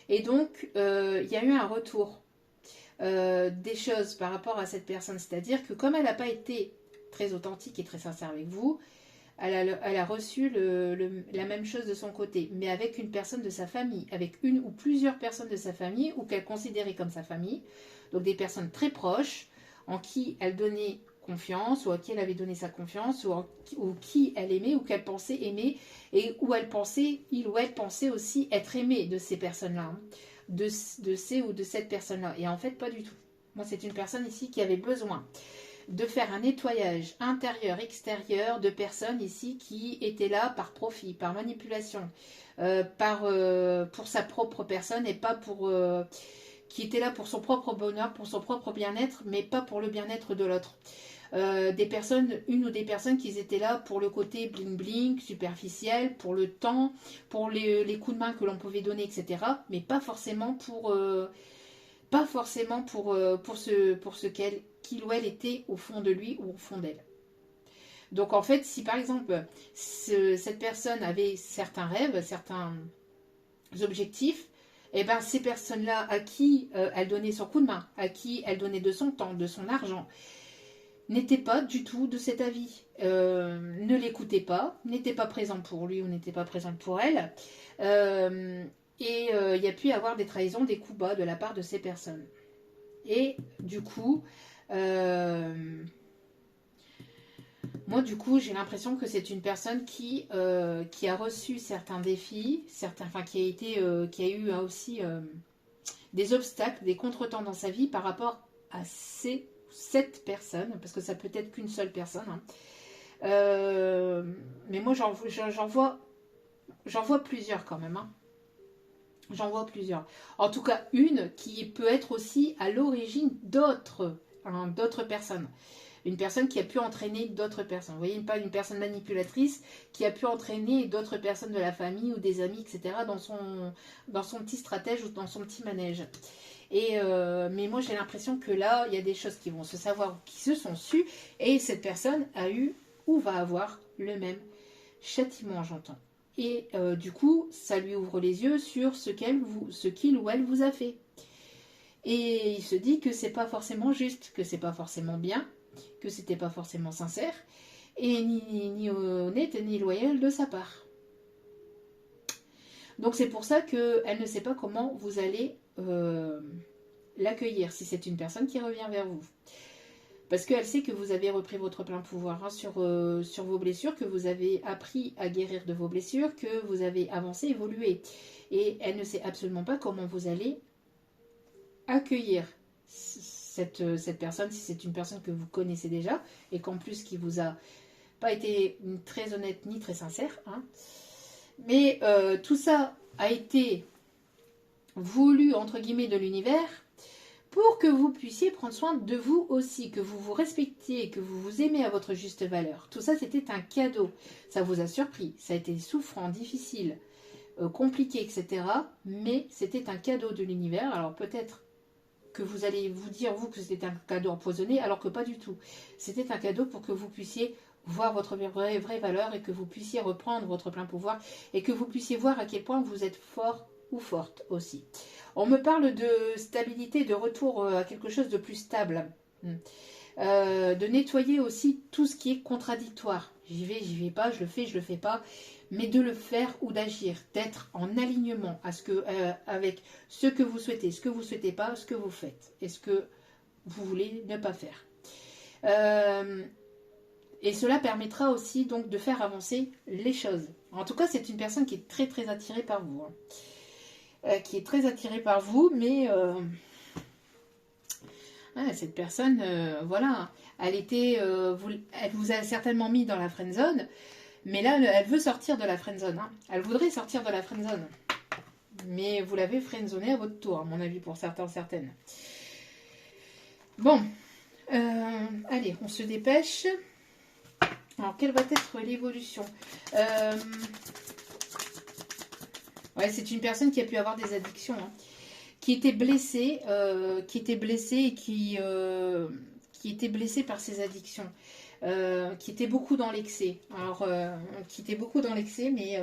Et donc, il y a eu un retour des choses par rapport à cette personne. C'est-à-dire que comme elle n'a pas été très authentique et très sincère avec vous, elle a reçu la même chose de son côté, mais avec une personne de sa famille, avec une ou plusieurs personnes de sa famille, ou qu'elle considérait comme sa famille, donc des personnes très proches, en qui elle donnait confiance, ou à qui elle avait donné sa confiance, ou qui elle aimait, ou qu'elle pensait aimer, et où il ou elle pensait aussi être aimé de ces personnes-là, hein, de ces ou de cette personne-là. Et en fait, pas du tout. Moi, c'est une personne ici qui avait besoin de faire un nettoyage intérieur, extérieur de personnes ici qui étaient là par profit, par manipulation, pour sa propre personne et pas pour... qui était là pour son propre bonheur, pour son propre bien-être, mais pas pour le bien-être de l'autre. Des personnes, une ou des personnes qui étaient là pour le côté bling-bling, superficiel, pour le temps, pour les coups de main que l'on pouvait donner, etc. Mais pas forcément pour ce qu'il ou elle était au fond de lui ou au fond d'elle. Donc en fait, si par exemple cette personne avait certains rêves, certains objectifs, et ben ces personnes-là à qui elle donnait son coup de main, à qui elle donnait de son temps, de son argent, n'étaient pas du tout de cet avis, ne l'écoutaient pas, n'étaient pas présents pour lui ou n'étaient pas présentes pour elle. Il y a pu y avoir des trahisons, des coups bas de la part de ces personnes. Et du coup, moi du coup, j'ai l'impression que c'est une personne qui a reçu certains défis, qui a eu aussi des obstacles, des contretemps dans sa vie par rapport à cette personne, parce que ça peut être qu'une seule personne. Hein. Mais moi, j'en vois plusieurs quand même. Hein. J'en vois plusieurs. En tout cas, une qui peut être aussi à l'origine d'autres personnes. Une personne qui a pu entraîner d'autres personnes. Vous voyez, pas une personne manipulatrice qui a pu entraîner d'autres personnes de la famille ou des amis, etc. dans son petit stratège ou dans son petit manège. Mais moi, j'ai l'impression que là, il y a des choses qui vont se savoir, qui se sont sues, et cette personne a eu ou va avoir le même châtiment, j'entends. Et du coup, ça lui ouvre les yeux sur ce qu'il ou elle vous a fait. Et il se dit que c'est pas forcément juste, que c'est pas forcément bien, que c'était pas forcément sincère, et ni honnête ni loyal de sa part. Donc c'est pour ça qu'elle ne sait pas comment vous allez l'accueillir, si c'est une personne qui revient vers vous. Parce qu'elle sait que vous avez repris votre plein pouvoir hein, sur vos blessures, que vous avez appris à guérir de vos blessures, que vous avez avancé, évolué. Et elle ne sait absolument pas comment vous allez accueillir cette personne, si c'est une personne que vous connaissez déjà, et qu'en plus qui vous a pas été ni très honnête ni très sincère. Hein. Mais tout ça a été voulu, entre guillemets, de l'univers, pour que vous puissiez prendre soin de vous aussi, que vous vous respectiez, que vous vous aimez à votre juste valeur. Tout ça, c'était un cadeau. Ça vous a surpris, ça a été souffrant, difficile, compliqué, etc. Mais c'était un cadeau de l'univers. Alors peut-être que vous allez vous dire, vous, que c'était un cadeau empoisonné, alors que pas du tout. C'était un cadeau pour que vous puissiez voir votre vraie valeur et que vous puissiez reprendre votre plein pouvoir et que vous puissiez voir à quel point vous êtes fort ou forte aussi. On me parle de stabilité, de retour à quelque chose de plus stable. De nettoyer aussi tout ce qui est contradictoire. J'y vais pas, je le fais pas. mais de le faire ou d'agir, d'être en alignement avec ce que vous souhaitez, ce que vous ne souhaitez pas, ce que vous faites et ce que vous voulez ne pas faire. Et cela permettra aussi donc de faire avancer les choses. En tout cas, c'est une personne qui est très très attirée par vous. Qui est très attirée par vous, mais cette personne, voilà, elle vous a certainement mis dans la friendzone, mais là, elle veut sortir de la friendzone. Hein. Elle voudrait sortir de la friendzone. Mais vous l'avez friendzonée à votre tour, à mon avis, pour certains, certaines. Bon, allez, on se dépêche. Alors, quelle va être l'évolution? Ouais, c'est une personne qui a pu avoir des addictions, hein, qui était blessée, et qui était blessée par ses addictions, qui était beaucoup dans l'excès. Alors, qui était beaucoup dans l'excès, mais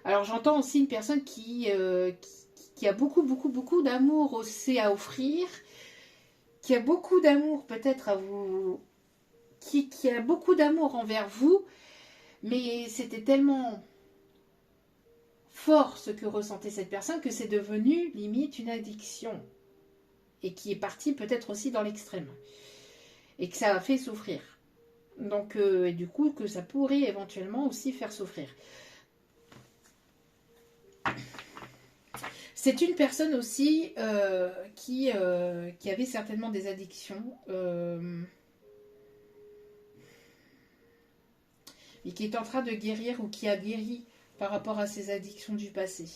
alors j'entends aussi une personne qui a beaucoup d'amour aussi à offrir, qui a beaucoup d'amour peut-être à vous, qui a beaucoup d'amour envers vous, mais c'était tellement fort ce que ressentait cette personne que c'est devenu limite une addiction et qui est partie peut-être aussi dans l'extrême et que ça a fait souffrir. Donc, et du coup, que ça pourrait éventuellement aussi faire souffrir. C'est une personne aussi qui avait certainement des addictions et qui est en train de guérir ou qui a guéri par rapport à ses addictions du passé.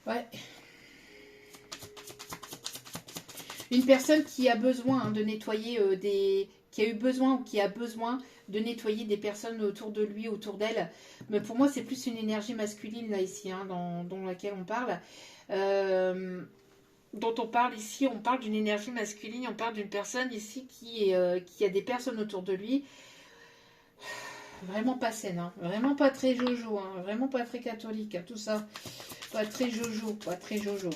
Ouais. Une personne qui a besoin de nettoyer qui a eu besoin ou qui a besoin de nettoyer des personnes autour de lui, autour d'elle. Mais pour moi, c'est plus une énergie masculine là ici, hein, dans laquelle on parle. Dont on parle ici, on parle d'une énergie masculine, on parle d'une personne ici qui a des personnes autour de lui. Vraiment pas saine, hein, vraiment pas très jojo, hein, vraiment pas très catholique, hein, tout ça. Pas très jojo, pas très jojo.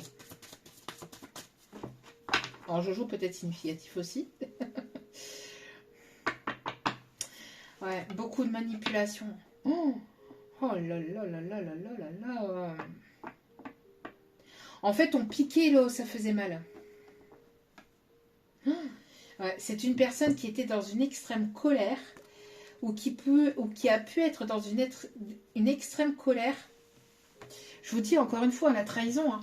Alors jojo peut être significatif aussi. Ouais, beaucoup de manipulation. Oh là là là là là là là là. En fait, on piquait là où ça faisait mal. Ouais, c'est une personne qui était dans une extrême colère ou qui a pu être dans une extrême colère. Je vous dis encore une fois, la trahison, hein,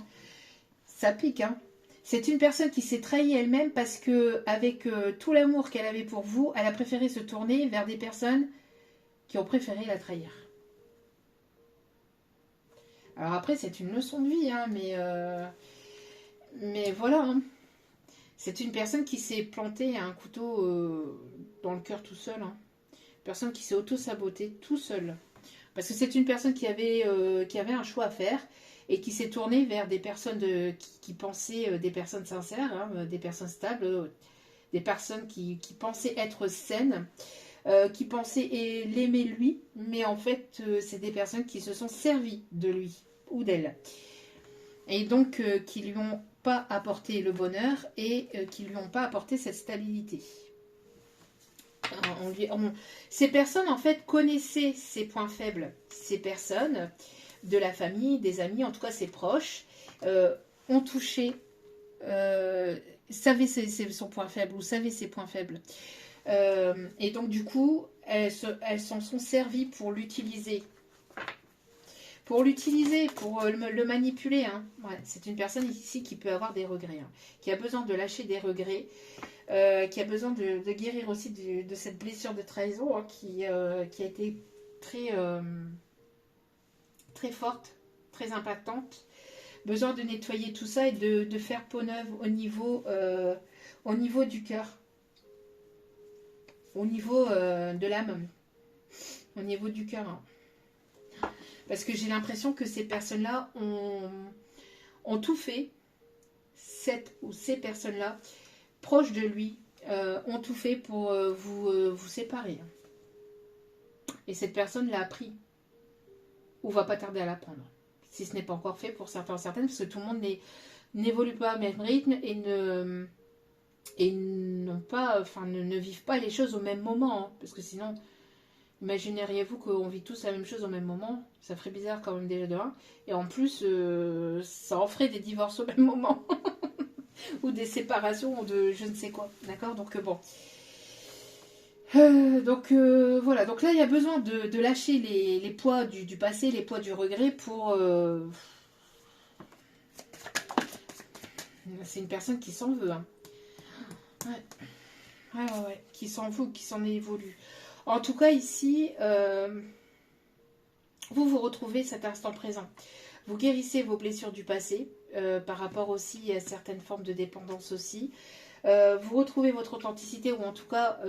ça pique. Hein. C'est une personne qui s'est trahie elle-même parce que avec tout l'amour qu'elle avait pour vous, elle a préféré se tourner vers des personnes qui ont préféré la trahir. Alors après, c'est une leçon de vie, hein, mais voilà. Hein. C'est une personne qui s'est plantée un couteau dans le cœur tout seul. Hein. Personne qui s'est auto-sabotée tout seul. Parce que c'est une personne qui avait un choix à faire et qui s'est tournée vers des personnes qui pensaient des personnes sincères, hein, des personnes stables, des personnes qui pensaient être saines, qui pensaient l'aimer lui, mais en fait, c'est des personnes qui se sont servies de lui ou d'elle. Et donc, qui lui ont pas apporté le bonheur et qui lui ont pas apporté cette stabilité. Ces personnes, en fait, connaissaient ses points faibles. Ces personnes, de la famille, des amis, en tout cas ses proches, ont touché, savaient son point faible ou savaient ses points faibles. Et donc, du coup, elles s'en sont servies pour l'utiliser. Pour le manipuler. Hein. Ouais, c'est une personne ici qui peut avoir des regrets, hein, qui a besoin de lâcher des regrets. Qui a besoin de guérir aussi de cette blessure de trahison, hein, qui a été très, très forte, très impactante. Besoin de nettoyer tout ça et de faire peau neuve au niveau du cœur, au niveau de l'âme, au niveau du cœur. Hein. Parce que j'ai l'impression que ces personnes-là ont tout fait, ces personnes-là, proches de lui, ont tout fait pour vous séparer. Et cette personne l'a appris. Ou va pas tarder à l'apprendre. Si ce n'est pas encore fait pour certains, certaines, parce que tout le monde n'évolue pas au même rythme et et n'ont pas, enfin, ne vivent pas les choses au même moment, hein, parce que sinon, imagineriez-vous qu'on vit tous la même chose au même moment? Ça ferait bizarre quand même déjà de un. Et en plus, ça en ferait des divorces au même moment. Ou des séparations, ou de je ne sais quoi. D'accord. Donc bon. Voilà. Donc là, il y a besoin de lâcher les poids du passé, les poids du regret pour... C'est une personne qui s'en veut. Hein. Ouais. Ouais. Qui s'en veut, qui s'en évolue. En tout cas, ici, vous retrouvez cet instant présent. Vous guérissez vos blessures du passé, par rapport aussi à certaines formes de dépendance aussi. Vous retrouvez votre authenticité, ou en tout cas,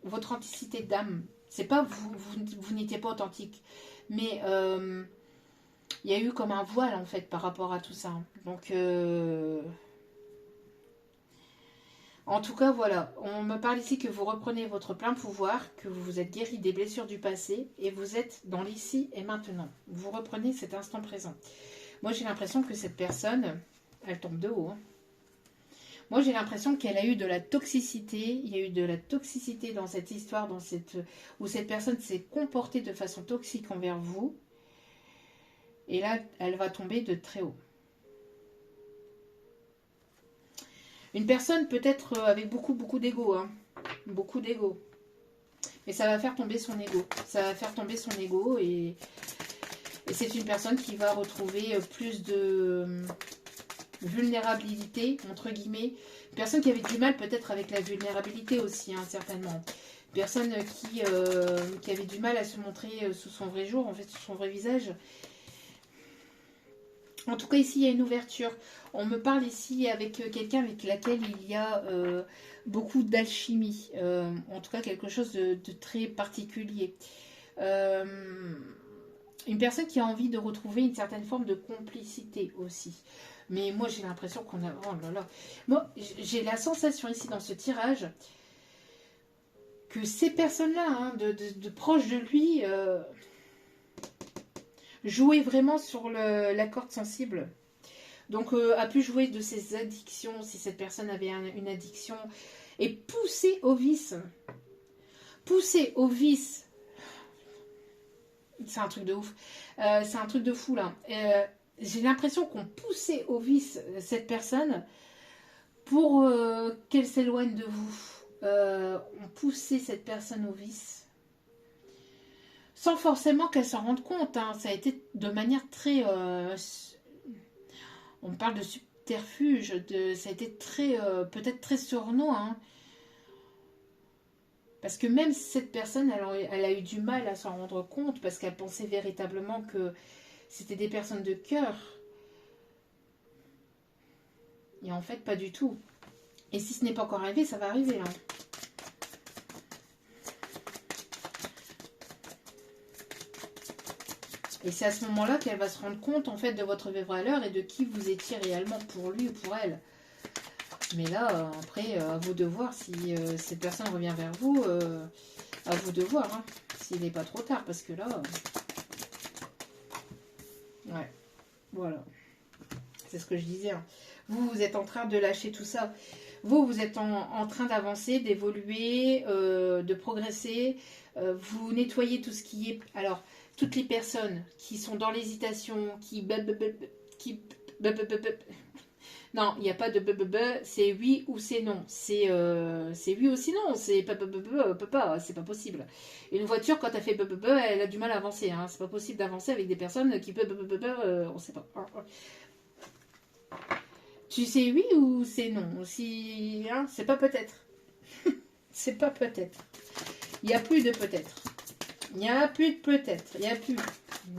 votre authenticité d'âme. C'est pas vous n'étiez pas authentique, mais il y a eu comme un voile, en fait, par rapport à tout ça. Donc... En tout cas, voilà, on me parle ici que vous reprenez votre plein pouvoir, que vous vous êtes guéri des blessures du passé et vous êtes dans l'ici et maintenant. Vous reprenez cet instant présent. Moi, j'ai l'impression que cette personne, elle tombe de haut. Hein. Moi, j'ai l'impression qu'elle a eu de la toxicité. Il y a eu de la toxicité dans cette histoire, où cette personne s'est comportée de façon toxique envers vous. Et là, elle va tomber de très haut. Une personne peut-être avec beaucoup d'ego, hein. Beaucoup d'ego. Mais ça va faire tomber son ego. Ça va faire tomber son ego et c'est une personne qui va retrouver plus de vulnérabilité, entre guillemets. Une personne qui avait du mal peut-être avec la vulnérabilité aussi, hein, certainement. Une personne qui avait du mal à se montrer sous son vrai jour, en fait, sous son vrai visage. En tout cas, ici, il y a une ouverture. On me parle ici avec quelqu'un avec laquelle il y a beaucoup d'alchimie. En tout cas, quelque chose de très particulier. Une personne qui a envie de retrouver une certaine forme de complicité aussi. Mais moi, j'ai l'impression qu'on a... Oh là là. Moi, j'ai la sensation ici, dans ce tirage, que ces personnes-là, hein, de proches de lui... jouer vraiment sur la corde sensible. Donc, a pu jouer de ses addictions, si cette personne avait une addiction, et pousser au vice. Pousser au vice. C'est un truc de ouf. C'est un truc de fou, là. J'ai l'impression qu'on poussait au vice cette personne pour qu'elle s'éloigne de vous. On poussait cette personne au vice. Sans forcément qu'elle s'en rende compte. Hein. Ça a été de manière très... on parle de subterfuge. Ça a été très... peut-être très sournois. Hein. Parce que même cette personne, elle a eu du mal à s'en rendre compte. Parce qu'elle pensait véritablement que c'était des personnes de cœur. Et en fait, pas du tout. Et si ce n'est pas encore arrivé, ça va arriver. Hein. Et c'est à ce moment-là qu'elle va se rendre compte en fait de votre vraie valeur et de qui vous étiez réellement pour lui ou pour elle. Mais là, après, à vous de voir si cette personne revient vers vous. À vous de voir, hein, s'il n'est pas trop tard. Parce que là... ouais, voilà. C'est ce que je disais. Hein. Vous êtes en train de lâcher tout ça. Vous êtes en train d'avancer, d'évoluer, de progresser. Vous nettoyez tout ce qui est... Alors... toutes les personnes qui sont dans l'hésitation, non, il n'y a pas de c'est oui ou c'est non. C'est oui ou c'est non. C'est c'est pas possible. Une voiture, quand elle fait elle a du mal à avancer. Hein. C'est pas possible d'avancer avec des personnes qui on sait pas. Tu sais oui ou c'est non. Si, hein, c'est pas peut-être. C'est pas peut-être. Il n'y a plus de peut-être. Il n'y a plus de peut-être, il n'y a plus.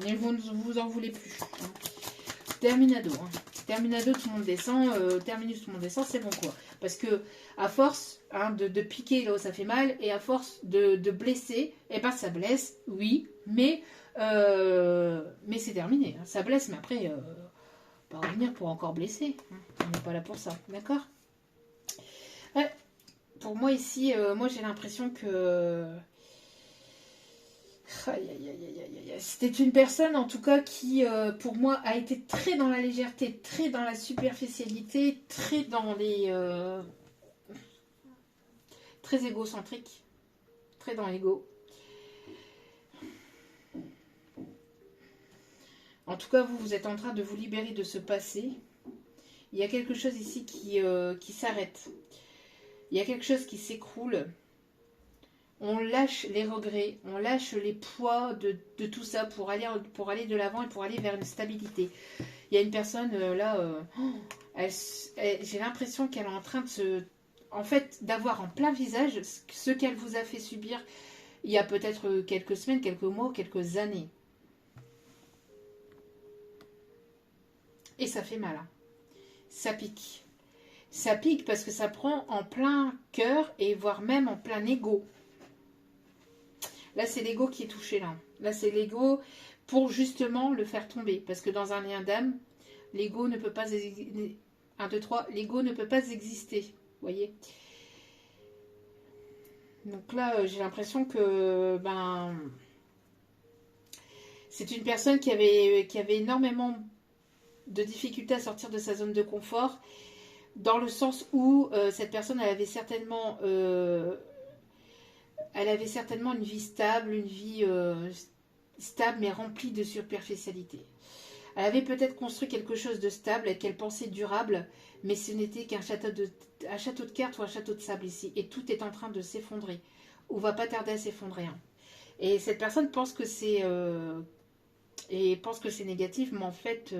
Mais vous ne vous en voulez plus. Hein. Terminado. Hein. Terminado, tout le monde descend. Terminus, tout le monde descend, c'est bon quoi. Parce que à force hein, de piquer là où ça fait mal, et à force de blesser, eh ben ça blesse, oui, mais c'est terminé. Hein. Ça blesse, mais après, on va revenir pour encore blesser. Hein. On n'est pas là pour ça, d'accord? Ouais. Pour moi ici, moi j'ai l'impression que... c'était une personne en tout cas qui pour moi a été très dans la légèreté, très dans la superficialité, très dans les très égocentrique, très dans l'ego. En tout cas, vous êtes en train de vous libérer de ce passé. Il y a quelque chose ici qui s'arrête. Il y a quelque chose qui s'écroule. On lâche les regrets, on lâche les poids de tout ça pour aller de l'avant et pour aller vers une stabilité. Il y a une personne j'ai l'impression qu'elle est en train d'avoir en plein visage ce qu'elle vous a fait subir il y a peut-être quelques semaines, quelques mois, quelques années. Et ça fait mal. Hein. Ça pique. Ça pique parce que ça prend en plein cœur et voire même en plein ego. Là, c'est l'ego qui est touché, là. Là, c'est l'ego pour justement le faire tomber. Parce que dans un lien d'âme, l'ego ne peut pas... 1, 2, 3, l'ego ne peut pas exister. Vous voyez? Donc là, j'ai l'impression que... c'est une personne qui avait énormément de difficultés à sortir de sa zone de confort. Dans le sens où cette personne, elle avait certainement une vie stable, une vie stable mais remplie de superficialité. Elle avait peut-être construit quelque chose de stable et qu'elle pensait durable, mais ce n'était qu'un château de cartes ou un château de sable ici. Et tout est en train de s'effondrer, ou va pas tarder à s'effondrer. Hein. Et cette personne pense que c'est négatif, mais en fait,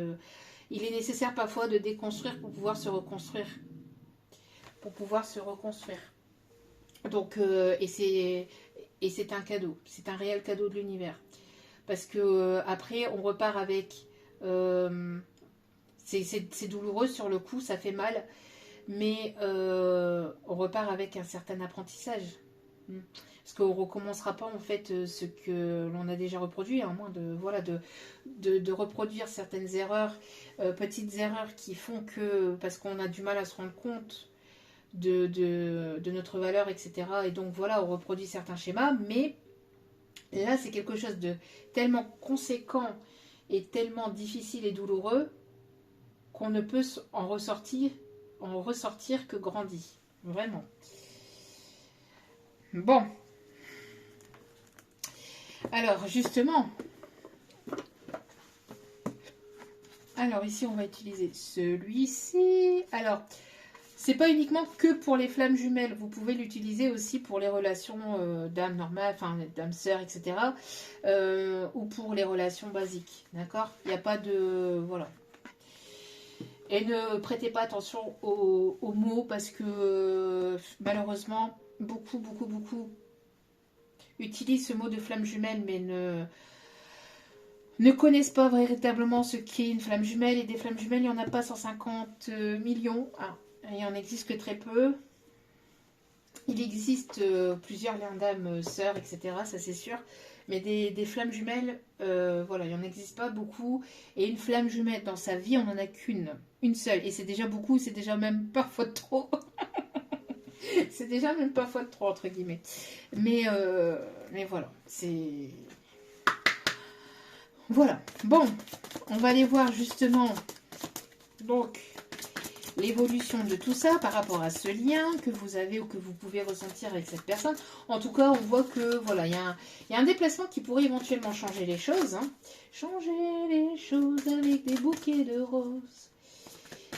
il est nécessaire parfois de déconstruire pour pouvoir se reconstruire. Donc, et c'est un cadeau, c'est un réel cadeau de l'univers. Parce que après, on repart avec... c'est douloureux sur le coup, ça fait mal, mais on repart avec un certain apprentissage. Parce qu'on ne recommencera pas en fait ce que l'on a déjà reproduit, à moins de reproduire certaines erreurs, petites erreurs qui font que, parce qu'on a du mal à se rendre compte de notre valeur, etc. Et donc voilà, on reproduit certains schémas, mais là c'est quelque chose de tellement conséquent et tellement difficile et douloureux qu'on ne peut en ressortir que grandi. Vraiment. Bon. Alors, justement. Alors, ici, on va utiliser celui-ci. Alors, c'est pas uniquement que pour les flammes jumelles. Vous pouvez l'utiliser aussi pour les relations d'âme normale, enfin, d'âme sœur, etc. Ou pour les relations basiques. D'accord? Il n'y a pas de... Voilà. Et ne prêtez pas attention aux mots parce que malheureusement, beaucoup utilisent ce mot de flamme jumelle mais ne connaissent pas véritablement ce qu'est une flamme jumelle. Et des flammes jumelles, il n'y en a pas 150 millions. Ah, il en existe que très peu. Il existe plusieurs liens d'âme, sœurs, etc. Ça c'est sûr. Mais des flammes jumelles, voilà, il n'y en existe pas beaucoup. Et une flamme jumelle dans sa vie, on n'en a qu'une. Une seule. Et c'est déjà beaucoup, c'est déjà même parfois trop. C'est déjà même parfois trop, entre guillemets. Mais voilà, c'est... Voilà. Bon, on va aller voir justement donc l'évolution de tout ça par rapport à ce lien que vous avez ou que vous pouvez ressentir avec cette personne. En tout cas, on voit que voilà, il y a un déplacement qui pourrait éventuellement changer les choses. Hein. Changer les choses avec des bouquets de roses.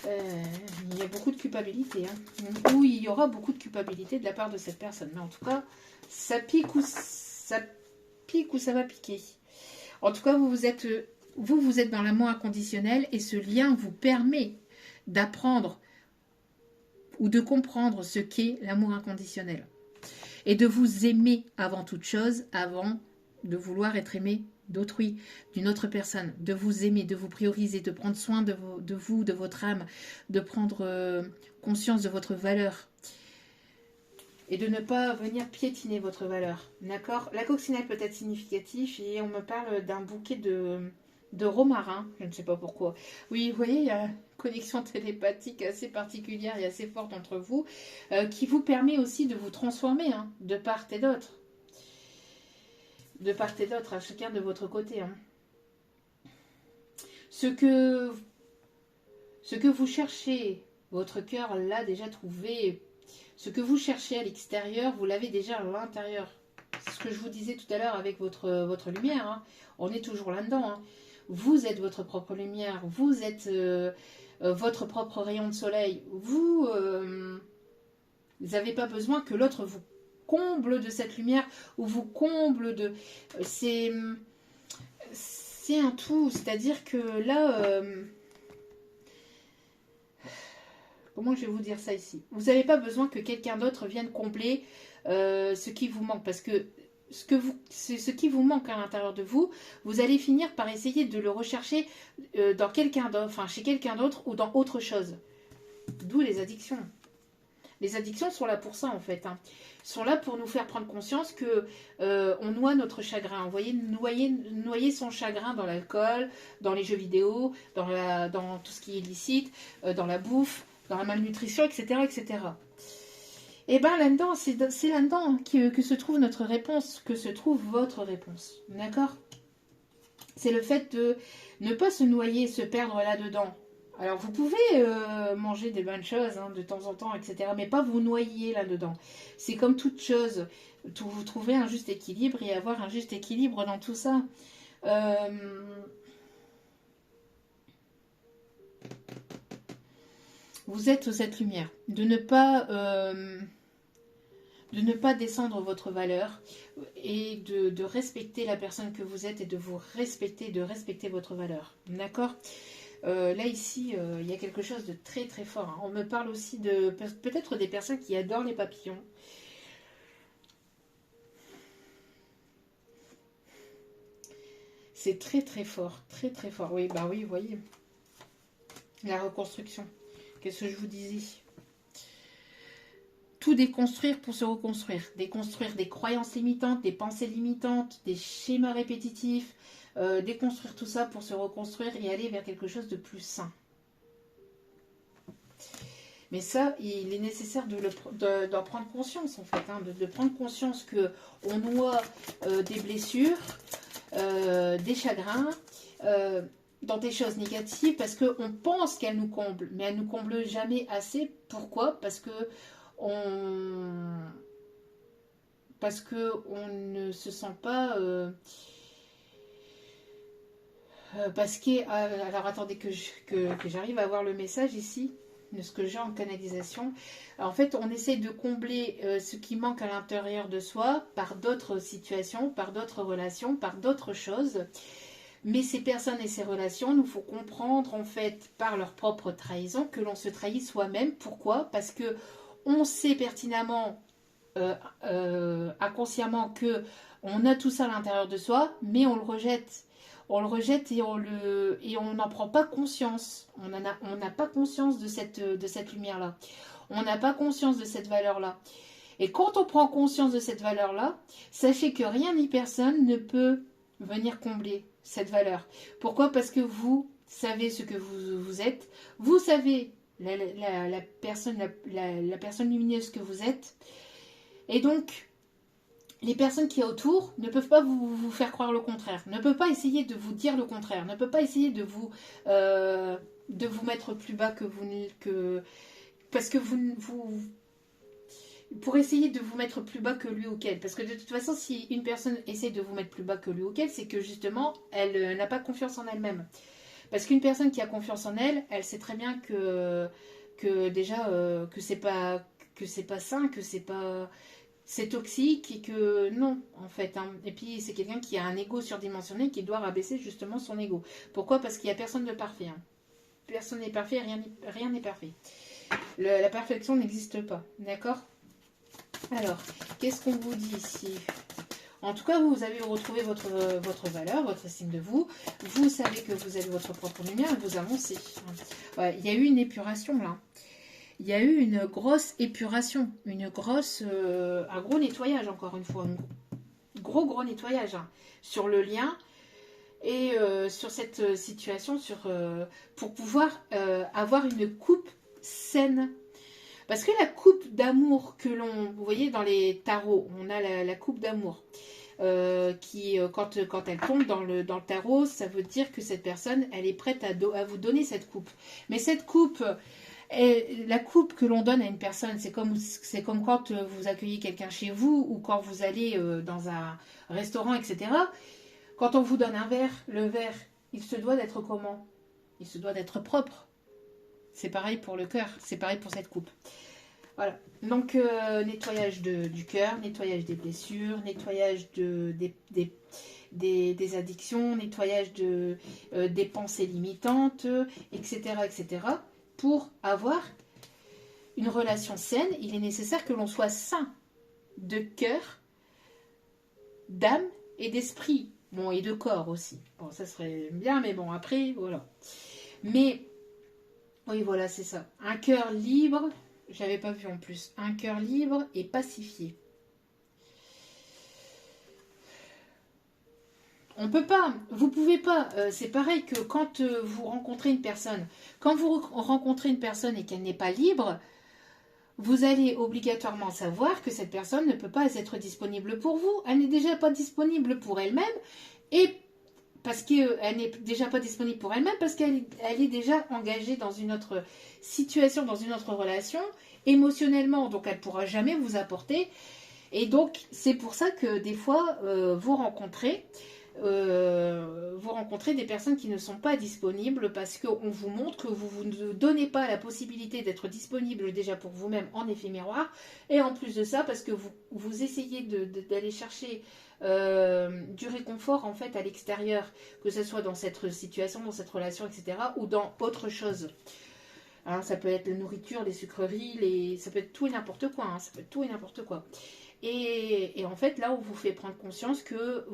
Il y a beaucoup de culpabilité. Hein. Ou il y aura beaucoup de culpabilité de la part de cette personne. Mais en tout cas, ça pique ou ça va piquer. En tout cas, vous êtes dans l'amour inconditionnel et ce lien vous permet d'apprendre ou de comprendre ce qu'est l'amour inconditionnel. Et de vous aimer avant toute chose, avant de vouloir être aimé d'autrui, d'une autre personne. De vous aimer, de vous prioriser, de prendre soin de vous, de votre âme, de prendre conscience de votre valeur. Et de ne pas venir piétiner votre valeur. D'accord? La coccinelle peut être significative et on me parle d'un bouquet de romarin. Je ne sais pas pourquoi. Oui, vous voyez, il y a une connexion télépathique assez particulière et assez forte entre vous qui vous permet aussi de vous transformer hein, de part et d'autre. De part et d'autre, à chacun de votre côté. Hein. Ce que vous cherchez, votre cœur l'a déjà trouvé Ce que vous cherchez à l'extérieur, vous l'avez déjà à l'intérieur. C'est ce que je vous disais tout à l'heure avec votre lumière. Hein. On est toujours là-dedans. Hein. Vous êtes votre propre lumière. Vous êtes votre propre rayon de soleil. Vous n'avez pas besoin que l'autre vous comble de cette lumière ou vous comble de... C'est un tout. C'est-à-dire que là... comment je vais vous dire ça ici? Vous n'avez pas besoin que quelqu'un d'autre vienne combler ce qui vous manque. Parce que ce qui vous manque à l'intérieur de vous, vous allez finir par essayer de le rechercher dans quelqu'un d'autre, enfin chez quelqu'un d'autre ou dans autre chose. D'où les addictions. Les addictions sont là pour ça en fait. Hein. Sont là pour nous faire prendre conscience que on noie notre chagrin. Vous voyez, noyer son chagrin dans l'alcool, dans les jeux vidéo, dans tout ce qui est illicite, dans la bouffe, dans la malnutrition, etc. etc. Et bien là-dedans, c'est là-dedans que se trouve notre réponse, que se trouve votre réponse. D'accord? C'est le fait de ne pas se noyer, se perdre là-dedans. Alors vous pouvez manger des bonnes choses hein, de temps en temps, etc. Mais pas vous noyer là-dedans. C'est comme toute chose. Vous trouver un juste équilibre et avoir un juste équilibre dans tout ça. Vous êtes cette lumière. De ne pas descendre votre valeur et de respecter la personne que vous êtes et de vous respecter, de respecter votre valeur. D'accord ? Là, ici, il y a quelque chose de très très fort. Hein. On me parle aussi de peut-être des personnes qui adorent les papillons. C'est très très fort, très très fort. Oui, bah oui, vous voyez. La reconstruction. Qu'est-ce que je vous disais ? Tout déconstruire pour se reconstruire. Déconstruire des croyances limitantes, des pensées limitantes, des schémas répétitifs. Déconstruire tout ça pour se reconstruire et aller vers quelque chose de plus sain. Mais ça, il est nécessaire d'en prendre conscience en fait. Hein, de prendre conscience qu'on noie des blessures, des chagrins, dans des choses négatives parce qu'on pense qu'elles nous comblent. Mais elles ne nous comblent jamais assez. Pourquoi ? Parce que on ne se sent pas parce que alors attendez que j'arrive à voir le message ici de ce que j'ai en canalisation. Alors, en fait on essaie de combler ce qui manque à l'intérieur de soi par d'autres situations, par d'autres relations, par d'autres choses. Mais ces personnes et ces relations nous faut comprendre en fait par leur propre trahison que l'on se trahit soi-même. Pourquoi ? Parce que on sait pertinemment, inconsciemment, que on a tout ça à l'intérieur de soi, mais on le rejette. On le rejette et on n'en prend pas conscience. On n'a pas conscience de cette lumière-là. On n'a pas conscience de cette valeur-là. Et quand on prend conscience de cette valeur-là, sachez que rien ni personne ne peut venir combler cette valeur. Pourquoi ? Parce que vous savez ce que vous êtes. Vous savez la personne lumineuse que vous êtes. Et donc, les personnes qui sont autour ne peuvent pas vous faire croire le contraire. Ne peuvent pas essayer de vous dire le contraire. Ne peuvent pas essayer de vous mettre plus bas parce que pour essayer de vous mettre plus bas que lui ou qu'elle. Parce que de toute façon, si une personne essaie de vous mettre plus bas que lui ou qu'elle, c'est que justement, elle n'a pas confiance en elle-même. Parce qu'une personne qui a confiance en elle, elle sait très bien que déjà, que c'est pas sain, que c'est toxique et que non, en fait. Hein. Et puis, c'est quelqu'un qui a un ego surdimensionné qui doit rabaisser justement son ego. Pourquoi ? Parce qu'il n'y a personne de parfait. Hein. Personne n'est parfait, rien n'est parfait. La perfection n'existe pas. D'accord ? Alors, qu'est-ce qu'on vous dit ici ? En tout cas, vous avez retrouvé votre valeur, votre estime de vous. Vous savez que vous êtes votre propre lumière et vous avancez. Ouais, il y a eu une épuration là. Il y a eu une grosse épuration, un gros nettoyage encore une fois. Un gros nettoyage hein, sur le lien et sur cette situation pour pouvoir avoir une coupe saine. Parce que la coupe d'amour que vous voyez dans les tarots, on a la coupe d'amour qui, quand elle tombe dans le tarot, ça veut dire que cette personne, elle est prête à vous donner cette coupe. Mais cette coupe, Et la coupe que l'on donne à une personne, c'est comme quand vous accueillez quelqu'un chez vous ou quand vous allez dans un restaurant, etc. Quand on vous donne un verre, le verre, il se doit d'être comment? Il se doit d'être propre. C'est pareil pour le cœur, c'est pareil pour cette coupe. Voilà. Donc, nettoyage du cœur, nettoyage des blessures, nettoyage des addictions, nettoyage des pensées limitantes, etc., etc. Pour avoir une relation saine, il est nécessaire que l'on soit sain de cœur, d'âme et d'esprit. Bon, et de corps aussi. Bon, ça serait bien, mais bon, après, voilà. Mais, oui, voilà, c'est ça. Un cœur libre, j'avais pas vu en plus. Un cœur libre et pacifié. On peut pas, vous pouvez pas. C'est pareil que quand vous rencontrez une personne. Quand vous rencontrez une personne et qu'elle n'est pas libre, vous allez obligatoirement savoir que cette personne ne peut pas être disponible pour vous. Elle n'est déjà pas disponible pour elle-même et parce qu'elle n'est déjà pas disponible pour elle-même parce qu'elle est déjà engagée dans une autre situation, dans une autre relation, émotionnellement. Donc elle ne pourra jamais vous apporter. Et donc c'est pour ça que des fois vous rencontrez des personnes qui ne sont pas disponibles parce qu'on vous montre que vous ne donnez pas la possibilité d'être disponible déjà pour vous-même en effet miroir, et en plus de ça parce que vous essayez d'aller chercher du réconfort en fait à l'extérieur, que ce soit dans cette situation, dans cette relation, etc., ou dans autre chose. Alors, ça peut être la nourriture, les sucreries, ça peut être tout et n'importe quoi, hein, ça peut être tout et n'importe quoi. Et en fait, là, on vous fait prendre conscience que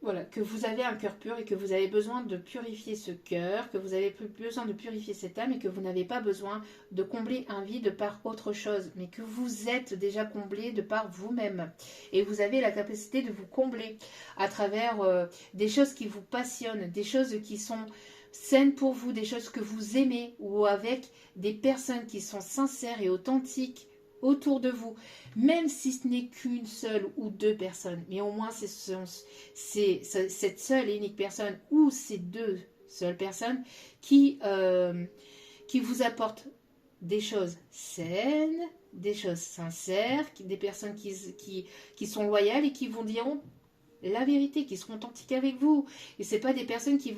voilà, que vous avez un cœur pur et que vous avez besoin de purifier ce cœur, que vous avez besoin de purifier cette âme et que vous n'avez pas besoin de combler un vide par autre chose, mais que vous êtes déjà comblé de par vous-même. Et vous avez la capacité de vous combler à travers des choses qui vous passionnent, des choses qui sont saines pour vous, des choses que vous aimez, ou avec des personnes qui sont sincères et authentiques autour de vous, même si ce n'est qu'une seule ou deux personnes, mais au moins c'est cette seule et unique personne ou ces deux seules personnes qui vous apportent des choses saines, des choses sincères, des personnes qui sont loyales et qui vous diront la vérité, qui seront authentiques avec vous. Et c'est pas des personnes qui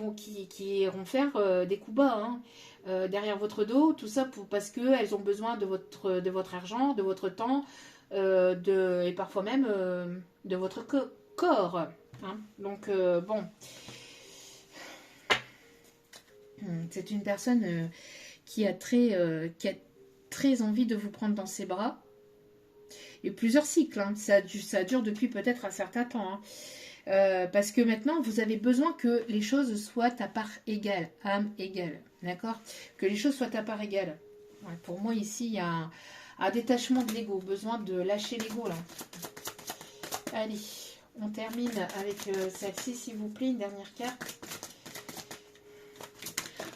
iront faire des coups bas derrière votre dos, tout ça parce qu'elles ont besoin de votre argent, de votre temps, et parfois même de votre corps. Hein. Donc, bon, c'est une personne qui a très envie de vous prendre dans ses bras. Et plusieurs cycles, hein. Ça dure depuis peut-être un certain temps. Hein. Parce que maintenant, vous avez besoin que les choses soient à part égale, âme égale. D'accord? Que les choses soient à part égale. Ouais, pour moi, ici, il y a un détachement de l'ego. Besoin de lâcher l'ego, là. Allez, on termine avec celle-ci, s'il vous plaît. Une dernière carte.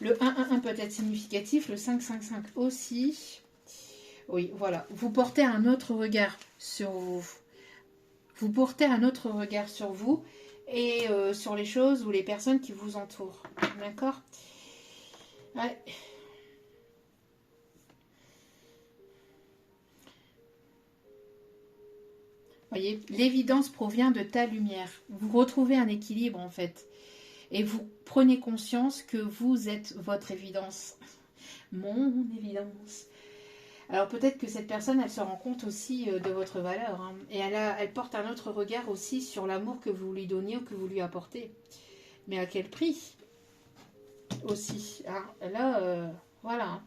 Le 1-1-1 peut être significatif. Le 5-5-5 aussi. Oui, voilà. Vous portez un autre regard sur vous. Vous portez un autre regard sur vous et sur les choses ou les personnes qui vous entourent. D'accord? Ouais. Voyez, l'évidence provient de ta lumière. Vous retrouvez un équilibre en fait. Et vous prenez conscience que vous êtes votre évidence. Mon évidence. Alors peut-être que cette personne, elle se rend compte aussi de votre valeur. Hein, et elle porte un autre regard aussi sur l'amour que vous lui donnez ou que vous lui apportez. Mais à quel prix aussi hein, là, voilà. Hein.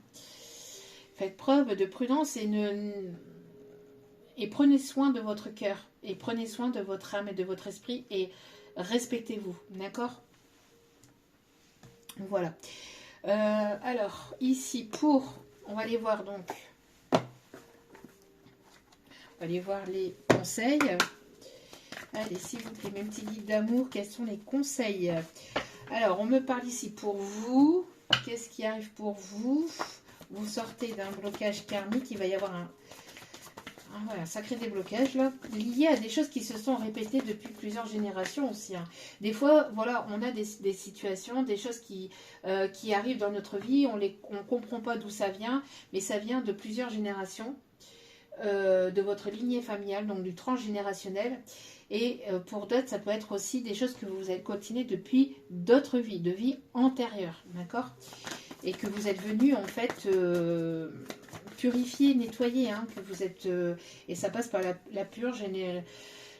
Faites preuve de prudence et prenez soin de votre cœur. Et prenez soin de votre âme et de votre esprit. Et respectez-vous. D'accord? Voilà. Alors, ici, on va aller voir donc... On va aller voir les conseils. Allez, s'il vous plaît, mes petits guides d'amour, quels sont les conseils? Alors, on me parle ici pour vous. Qu'est-ce qui arrive pour vous? Vous sortez d'un blocage karmique. Il va y avoir Ah ouais, un sacré déblocage là, lié à des choses qui se sont répétées depuis plusieurs générations aussi. Hein. Des fois, voilà, on a des situations, des choses qui arrivent dans notre vie, on ne comprend pas d'où ça vient, mais ça vient de plusieurs générations, de votre lignée familiale, donc du transgénérationnel. Et pour d'autres, ça peut être aussi des choses que vous avez continuées depuis d'autres vies, de vies antérieures, d'accord? Et que vous êtes venu en fait purifier, nettoyer, hein, que vous êtes et ça passe par la purge et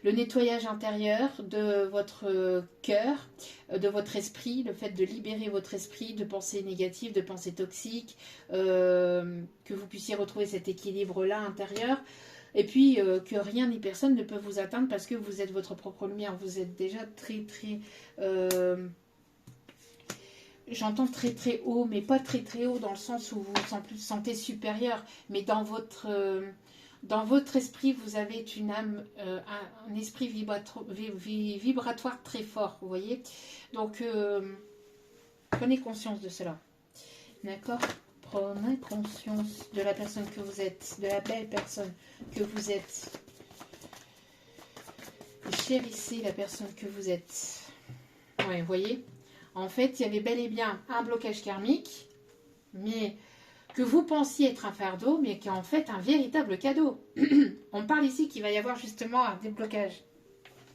le nettoyage intérieur de votre cœur, de votre esprit, le fait de libérer votre esprit de pensées négatives, de pensées toxiques, que vous puissiez retrouver cet équilibre-là intérieur. Et puis que rien ni personne ne peut vous atteindre parce que vous êtes votre propre lumière. Vous êtes déjà très très j'entends très très haut, mais pas très très haut dans le sens où vous vous sentez supérieur, mais dans votre esprit, vous avez une âme, un esprit vibratoire très fort, vous voyez. Donc, prenez conscience de cela, d'accord? Prenez conscience de la personne que vous êtes, de la belle personne que vous êtes. Chérissez la personne que vous êtes. Ouais, vous voyez? En fait, il y avait bel et bien un blocage karmique, mais que vous pensiez être un fardeau, mais qui est en fait un véritable cadeau. On parle ici qu'il va y avoir justement un déblocage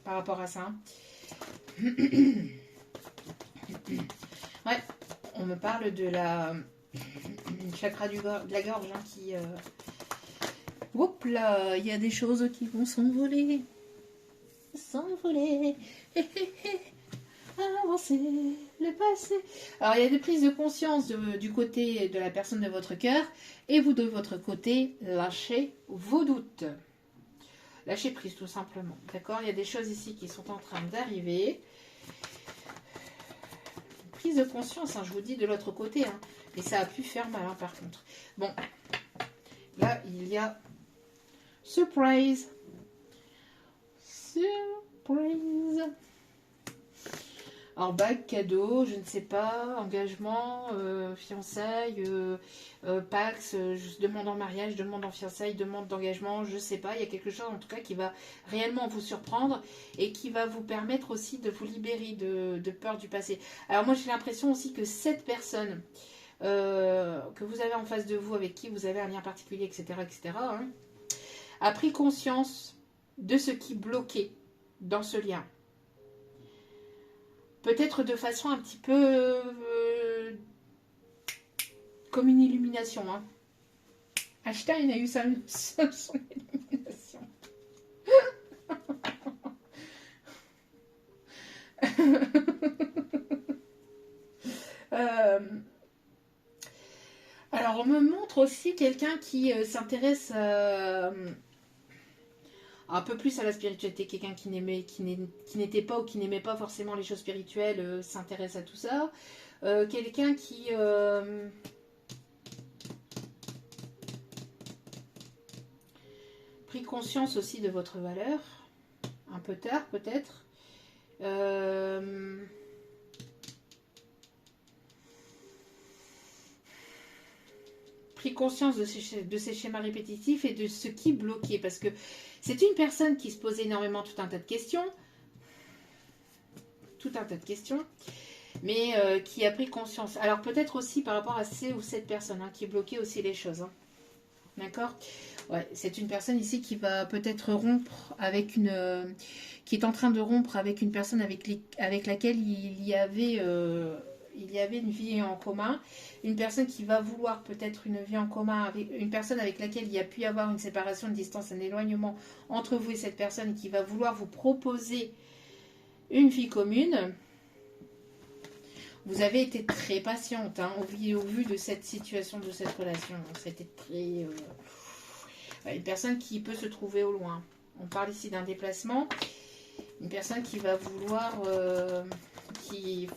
par rapport à ça. Ouais, on me parle de la chakra de la gorge hein, qui... Hop là, il y a des choses qui vont s'envoler. S'envoler. Avancer, le passé. Alors, il y a des prises de conscience du côté de la personne de votre cœur et vous, de votre côté, lâchez vos doutes. Lâchez prise, tout simplement. D'accord? Il y a des choses ici qui sont en train d'arriver. Prise de conscience, hein, je vous dis, de l'autre côté. Hein. Mais ça a pu faire mal, hein, par contre. Bon. Là, il y a... Surprise. Surprise. Alors, bague, cadeau, je ne sais pas, engagement, fiançailles, Pax, demande en mariage, demande en fiançailles, demande d'engagement, je ne sais pas. Il y a quelque chose en tout cas qui va réellement vous surprendre et qui va vous permettre aussi de vous libérer de peur du passé. Alors moi j'ai l'impression aussi que cette personne que vous avez en face de vous, avec qui vous avez un lien particulier, etc., hein, a pris conscience de ce qui bloquait dans ce lien. Peut-être de façon un petit peu comme une illumination. Hein. Einstein a eu son illumination. Alors, on me montre aussi quelqu'un qui s'intéresse un peu plus à la spiritualité, quelqu'un qui n'était pas ou qui n'aimait pas forcément les choses spirituelles, s'intéresse à tout ça. Quelqu'un qui pris conscience aussi de votre valeur, un peu tard peut-être. Pris conscience de ces schémas répétitifs et de ce qui bloquait, parce que c'est une personne qui se posait énormément tout un tas de questions, mais qui a pris conscience. Alors peut-être aussi par rapport à ces ou cette personne hein, qui bloquait aussi les choses. Hein. D'accord ? Ouais, c'est une personne ici qui va peut-être rompre avec qui est en train de rompre avec une personne avec laquelle il y avait une vie en commun, une personne qui va vouloir peut-être une vie en commun, avec une personne avec laquelle il y a pu y avoir une séparation, une distance, un éloignement entre vous et cette personne qui va vouloir vous proposer une vie commune. Vous avez été très patiente hein, au vu de cette situation, de cette relation. C'était très... une personne qui peut se trouver au loin. On parle ici d'un déplacement. Une personne qui va vouloir... qui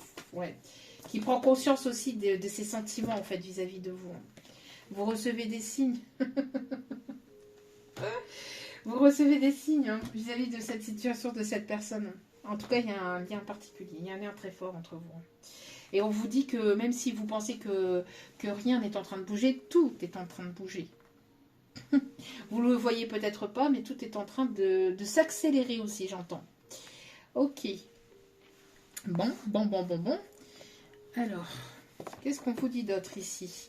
prend conscience aussi de ses sentiments en fait vis-à-vis de vous. Vous recevez des signes. Vous recevez des signes hein, vis-à-vis de cette situation, de cette personne. En tout cas, il y a un lien particulier. Il y a un lien très fort entre vous. Et on vous dit que même si vous pensez que rien n'est en train de bouger, tout est en train de bouger. Vous ne le voyez peut-être pas, mais tout est en train de s'accélérer aussi, j'entends. Ok. Bon. Alors, qu'est-ce qu'on vous dit d'autre ici?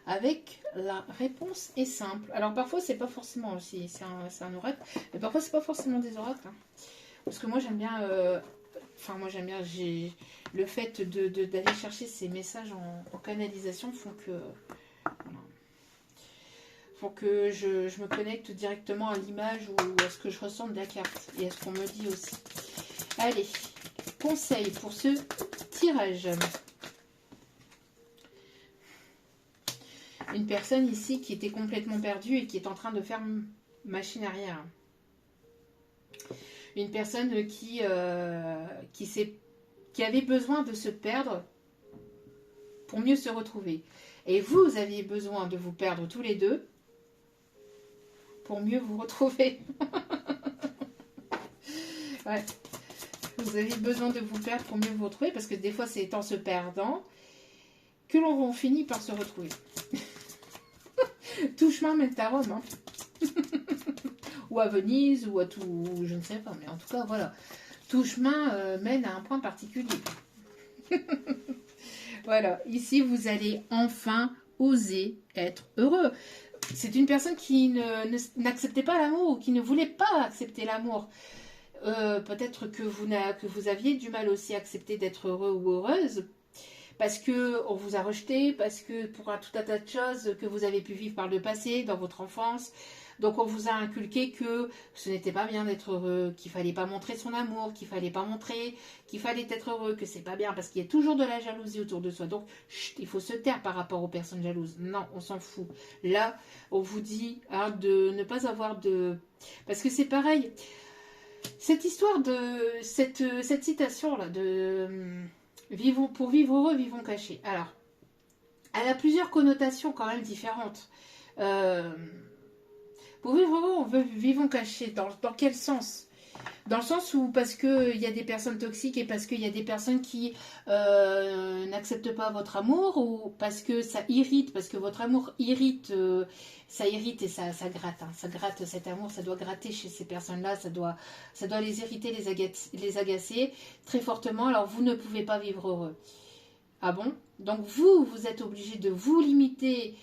Avec la réponse est simple. Alors parfois c'est pas forcément aussi, c'est un oracle, mais parfois c'est pas forcément des oracles. Hein. Parce que moi j'aime bien, j'ai le fait d'aller chercher ces messages en canalisation font que je me connecte directement à l'image ou à ce que je ressens de la carte et à ce qu'on me dit aussi. Allez, conseil pour ce tirage. Une personne ici qui était complètement perdue et qui est en train de faire machine arrière. Une personne qui avait besoin de se perdre pour mieux se retrouver. Et vous aviez besoin de vous perdre tous les deux pour mieux vous retrouver. Ouais. Vous avez besoin de vous perdre pour mieux vous retrouver parce que des fois c'est en se perdant que l'on finit par se retrouver. Tout chemin mène à Rome. Hein. Ou à Venise, ou à tout, je ne sais pas, mais en tout cas, voilà. Tout chemin mène à un point particulier. Voilà, ici, vous allez enfin oser être heureux. C'est une personne qui n'acceptait pas l'amour, ou qui ne voulait pas accepter l'amour. Peut-être que vous aviez du mal aussi à accepter d'être heureux ou heureuse, parce qu'on vous a rejeté, parce que pour tout un tas de choses que vous avez pu vivre par le passé, dans votre enfance. Donc on vous a inculqué que ce n'était pas bien d'être heureux, qu'il fallait pas montrer son amour, qu'il fallait pas montrer, qu'il fallait être heureux, que c'est pas bien, parce qu'il y a toujours de la jalousie autour de soi. Donc chut, il faut se taire par rapport aux personnes jalouses. Non, on s'en fout. Là, on vous dit hein, de ne pas avoir de... Parce que c'est pareil, cette histoire de... Cette citation-là de... Pour vivre heureux, vivons cachés. Alors, elle a plusieurs connotations quand même différentes. Pour vivre heureux, on veut vivons cachés. Dans quel sens? Dans le sens où parce qu'il y a des personnes toxiques et parce qu'il y a des personnes qui n'acceptent pas votre amour ou parce que ça irrite, parce que votre amour irrite, ça irrite et ça gratte. Hein. Ça gratte cet amour, ça doit gratter chez ces personnes-là, ça doit les irriter, les agacer très fortement. Alors vous ne pouvez pas vivre heureux. Ah bon? Donc vous êtes obligé de vous limiter,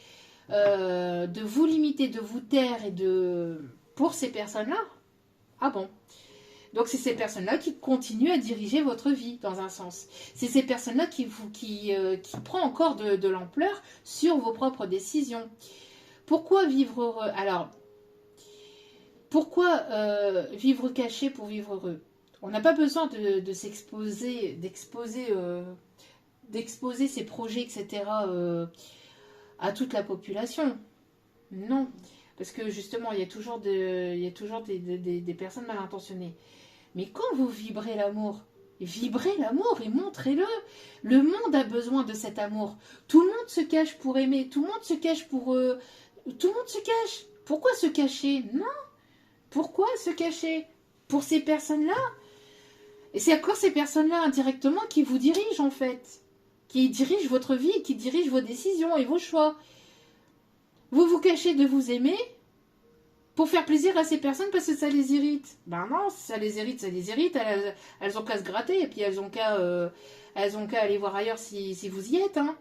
de vous taire et pour ces personnes-là. Ah bon? Donc c'est ces personnes-là qui continuent à diriger votre vie dans un sens. C'est ces personnes-là qui prend encore de l'ampleur sur vos propres décisions. Pourquoi vivre heureux? Alors, pourquoi vivre caché pour vivre heureux? On n'a pas besoin de s'exposer, d'exposer ses projets, etc. À toute la population. Non. Parce que justement, il y a toujours des personnes mal intentionnées. Mais quand vous vibrez l'amour et montrez-le. Le monde a besoin de cet amour. Tout le monde se cache pour aimer. Tout le monde se cache pour... tout le monde se cache. Pourquoi se cacher? Non. Pourquoi se cacher? Pour ces personnes-là. Et c'est encore ces personnes-là indirectement qui vous dirigent en fait. Qui dirigent votre vie, qui dirigent vos décisions et vos choix. Vous vous cachez de vous aimer pour faire plaisir à ces personnes parce que ça les irrite. Ben non, ça les irrite. Elles ont qu'à se gratter et puis elles ont qu'à aller voir ailleurs si vous y êtes. Hein.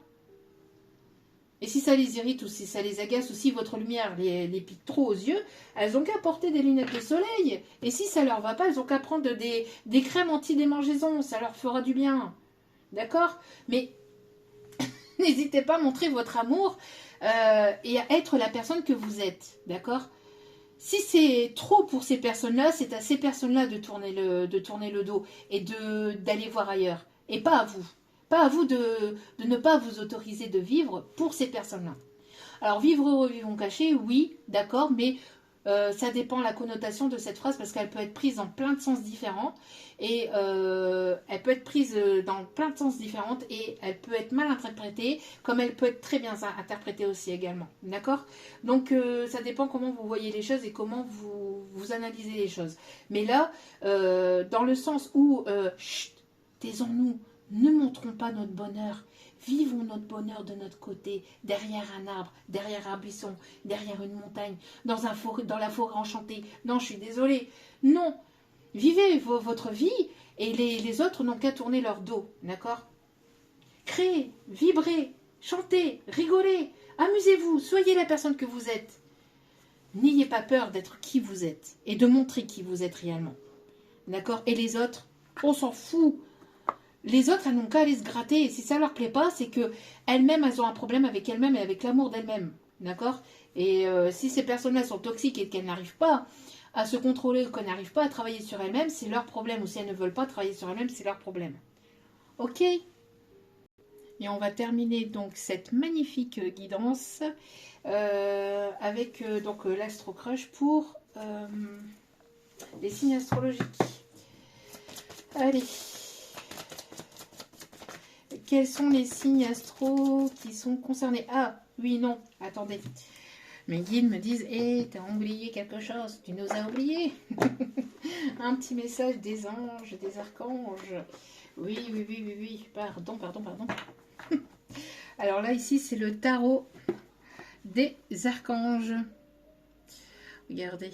Et si ça les irrite ou si ça les agace ou si votre lumière les pique trop aux yeux, elles ont qu'à porter des lunettes de soleil. Et si ça leur va pas, elles ont qu'à prendre des crèmes anti-démangeaison. Ça leur fera du bien. D'accord? Mais n'hésitez pas à montrer votre amour et à être la personne que vous êtes. D'accord? Si c'est trop pour ces personnes-là, c'est à ces personnes-là de tourner le dos et d'aller voir ailleurs. Et pas à vous. Pas à vous de ne pas vous autoriser de vivre pour ces personnes-là. Alors, vivre heureux, vivons cachés, oui, d'accord, mais ça dépend de la connotation de cette phrase parce qu'elle peut être prise dans plein de sens différents et elle peut être prise dans plein de sens différents et elle peut être mal interprétée comme elle peut être très bien interprétée aussi également, d'accord? Donc ça dépend comment vous voyez les choses et comment vous analysez les choses. Mais là, dans le sens où chut, taisons-nous, Ne montrons pas notre bonheur. Vivons notre bonheur de notre côté, derrière un arbre, derrière un buisson, derrière une montagne, dans la forêt enchantée. Non, je suis désolée. Non, vivez votre vie et les autres n'ont qu'à tourner leur dos, d'accord? Créez, vibrez, chantez, rigolez, amusez-vous, soyez la personne que vous êtes. N'ayez pas peur d'être qui vous êtes et de montrer qui vous êtes réellement. D'accord? Et les autres, on s'en fout. Les autres, elles n'ont qu'à aller se gratter. Et si ça ne leur plaît pas, c'est que elles-mêmes, elles ont un problème avec elles-mêmes et avec l'amour d'elles-mêmes. D'accord? Et si ces personnes-là sont toxiques et qu'elles n'arrivent pas à se contrôler, qu'elles n'arrivent pas à travailler sur elles-mêmes, c'est leur problème. Ou si elles ne veulent pas travailler sur elles-mêmes, c'est leur problème. Ok? Et on va terminer donc cette magnifique guidance avec donc l'Astro Crush pour les signes astrologiques. Allez. Quels sont les signes astro qui sont concernés? Ah, oui, non, attendez. Mes guides me disent, hé, t'as oublié quelque chose, tu nous as oublié. Un petit message des anges, des archanges. Oui, oui, oui, oui, oui, pardon. Alors là, ici, c'est le tarot des archanges. Regardez.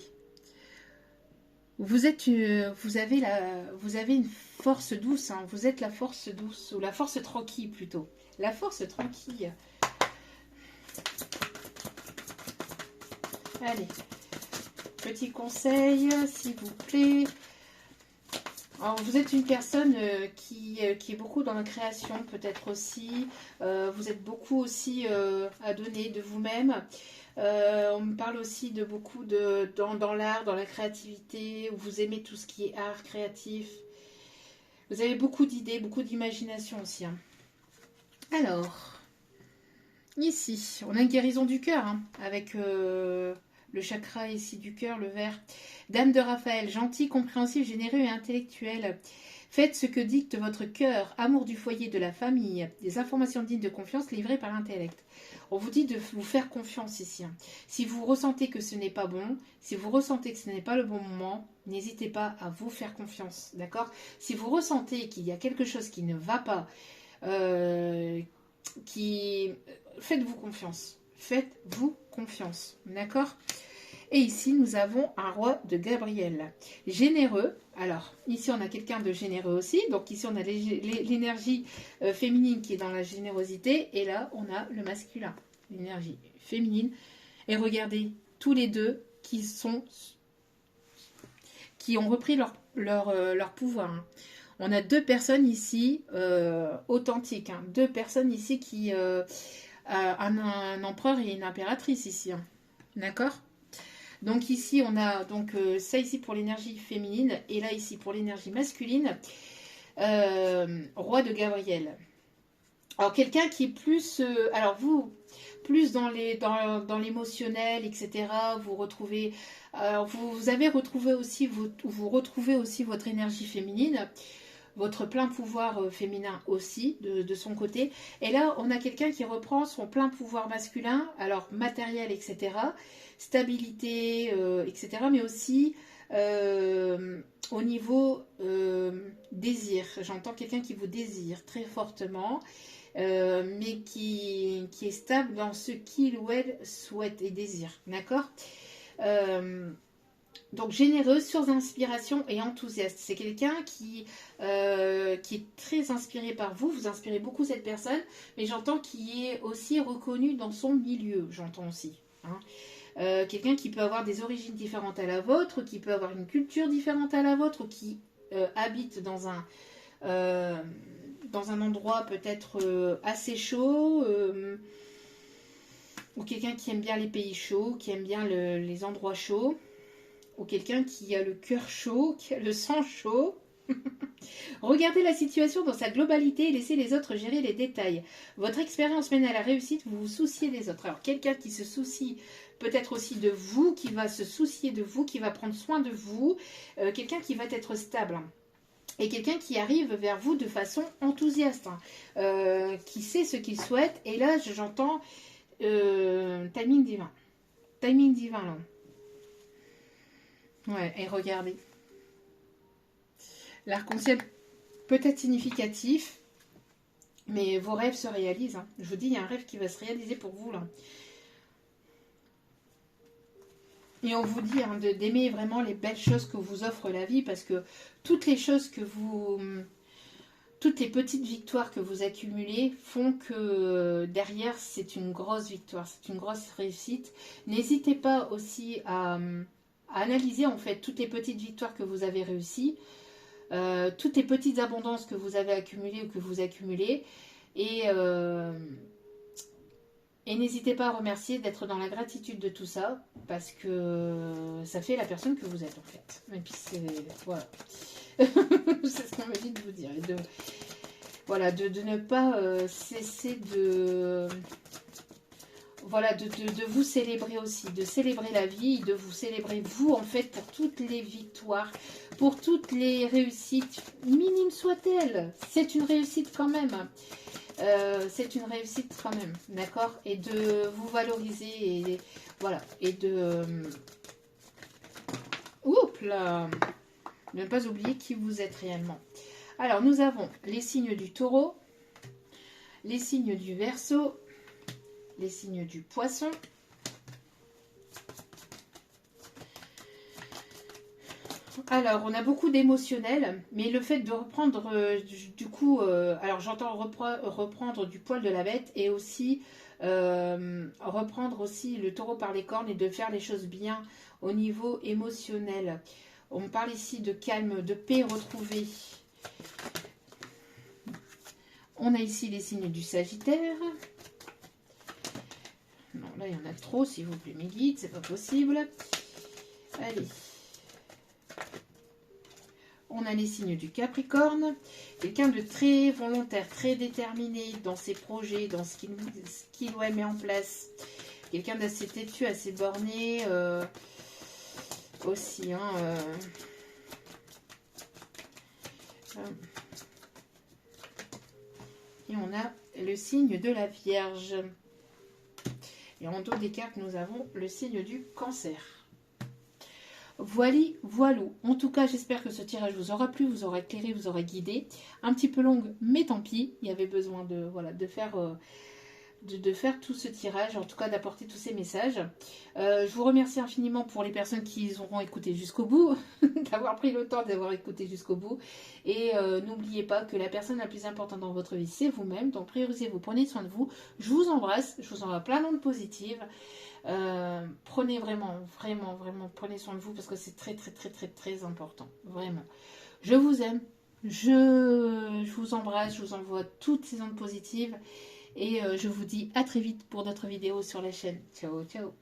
Vous avez une force douce, hein. Vous êtes la force douce, ou la force tranquille plutôt. La force tranquille. Allez, petit conseil, s'il vous plaît. Alors, vous êtes une personne qui est beaucoup dans la création, peut-être aussi. Vous êtes beaucoup aussi à donner de vous-même. On me parle aussi de beaucoup dans l'art, dans la créativité, où vous aimez tout ce qui est art créatif. Vous avez beaucoup d'idées, beaucoup d'imagination aussi. Hein. Alors, ici, on a une guérison du cœur, hein, avec le chakra ici du cœur, le vert. Dame de Raphaël, gentil, compréhensif, généreux et intellectuel. Faites ce que dicte votre cœur, amour du foyer, de la famille, des informations dignes de confiance livrées par l'intellect. On vous dit de vous faire confiance ici. Hein. Si vous ressentez que ce n'est pas bon, si vous ressentez que ce n'est pas le bon moment, n'hésitez pas à vous faire confiance, d'accord? Si vous ressentez qu'il y a quelque chose qui ne va pas, faites-vous confiance. Faites-vous confiance, d'accord? Et ici, nous avons un roi de Gabriel. Généreux. Alors, ici, on a quelqu'un de généreux aussi. Donc, ici, on a l'énergie féminine qui est dans la générosité. Et là, on a le masculin, l'énergie féminine. Et regardez, tous les deux qui ont repris leur pouvoir. Hein. On a deux personnes ici authentiques. Hein. Deux personnes ici qui... un empereur et une impératrice ici. Hein. D'accord ? Donc ici, on a donc ça ici pour l'énergie féminine et là ici pour l'énergie masculine. Roi de Gabriel. Alors quelqu'un qui est plus... alors vous, plus dans l'émotionnel, etc. Vous retrouvez... vous avez retrouvé aussi... Vous retrouvez aussi votre énergie féminine. Votre plein pouvoir féminin aussi, de son côté. Et là, on a quelqu'un qui reprend son plein pouvoir masculin, alors matériel, etc., stabilité, etc., mais aussi au niveau désir. J'entends quelqu'un qui vous désire très fortement, mais qui est stable dans ce qu'il ou elle souhaite et désire. D'accord donc généreux, source d'inspiration et enthousiaste. C'est quelqu'un qui est très inspiré par vous. Vous inspirez beaucoup cette personne, mais j'entends qui est aussi reconnu dans son milieu. J'entends aussi. Hein. Quelqu'un qui peut avoir des origines différentes à la vôtre, qui peut avoir une culture différente à la vôtre, ou qui habite dans un endroit peut-être assez chaud, ou quelqu'un qui aime bien les pays chauds, qui aime bien les endroits chauds. Ou quelqu'un qui a le cœur chaud, qui a le sang chaud. Regardez la situation dans sa globalité et laissez les autres gérer les détails. Votre expérience mène à la réussite, vous vous souciez des autres. Alors quelqu'un qui se soucie peut-être aussi de vous, qui va se soucier de vous, qui va prendre soin de vous, quelqu'un qui va être stable. Et quelqu'un qui arrive vers vous de façon enthousiaste, qui sait ce qu'il souhaite. Et là, j'entends timing divin. Timing divin, là. Ouais, et regardez. L'arc-en-ciel peut être significatif, Mais vos rêves se réalisent. Hein. Je vous dis, il y a un rêve qui va se réaliser pour vous là. Et on vous dit hein, d'aimer vraiment les belles choses que vous offre la vie parce que toutes les choses que vous... Toutes les petites victoires que vous accumulez font que derrière, c'est une grosse victoire, c'est une grosse réussite. N'hésitez pas aussi à analyser en fait toutes les petites victoires que vous avez réussies, toutes les petites abondances que vous avez accumulées ou que vous accumulez. Et n'hésitez pas à remercier d'être dans la gratitude de tout ça, parce que ça fait la personne que vous êtes en fait. Et puis c'est... Voilà. C'est ce qu'on m'a dit de vous dire. Et voilà, de ne pas cesser de... Voilà, de vous célébrer aussi, de célébrer la vie, de vous célébrer vous en fait pour toutes les victoires, pour toutes les réussites, minimes soient-elles. C'est une réussite quand même. C'est une réussite quand même, d'accord? Et de vous valoriser et voilà, et de... oups là, ne pas oublier qui vous êtes réellement. Alors, nous avons les signes du Taureau, les signes du Verseau, les signes du Poisson, alors, on a beaucoup d'émotionnel, mais le fait de reprendre, du coup, alors j'entends reprendre du poil de la bête et aussi reprendre aussi le taureau par les cornes et de faire les choses bien au niveau émotionnel. On me parle ici de calme, de paix retrouvée. On a ici les signes du Sagittaire. Non, là, il y en a trop, s'il vous plaît, mes guides, c'est pas possible. Allez. On a les signes du Capricorne. Quelqu'un de très volontaire, très déterminé dans ses projets, dans ce qu'il met en place. Quelqu'un d'assez têtu, assez borné aussi. Hein, Et on a le signe de la Vierge. Et en dos des cartes, nous avons le signe du Cancer. Voilou. En tout cas, j'espère que ce tirage vous aura plu, vous aura éclairé, vous aura guidé. Un petit peu longue, mais tant pis. Il y avait besoin de, voilà, de faire tout ce tirage, en tout cas d'apporter tous ces messages. Je vous remercie infiniment pour les personnes qui auront écouté jusqu'au bout, d'avoir pris le temps d'avoir écouté jusqu'au bout. Et n'oubliez pas que la personne la plus importante dans votre vie, c'est vous-même. Donc priorisez-vous, prenez soin de vous. Je vous embrasse, je vous envoie plein d'ondes positives. Prenez vraiment, prenez soin de vous parce que c'est très, très, très, très, très important. Vraiment. Je vous aime. Je vous embrasse, je vous envoie toutes ces ondes positives. Et je vous dis à très vite pour d'autres vidéos sur la chaîne. Ciao, ciao.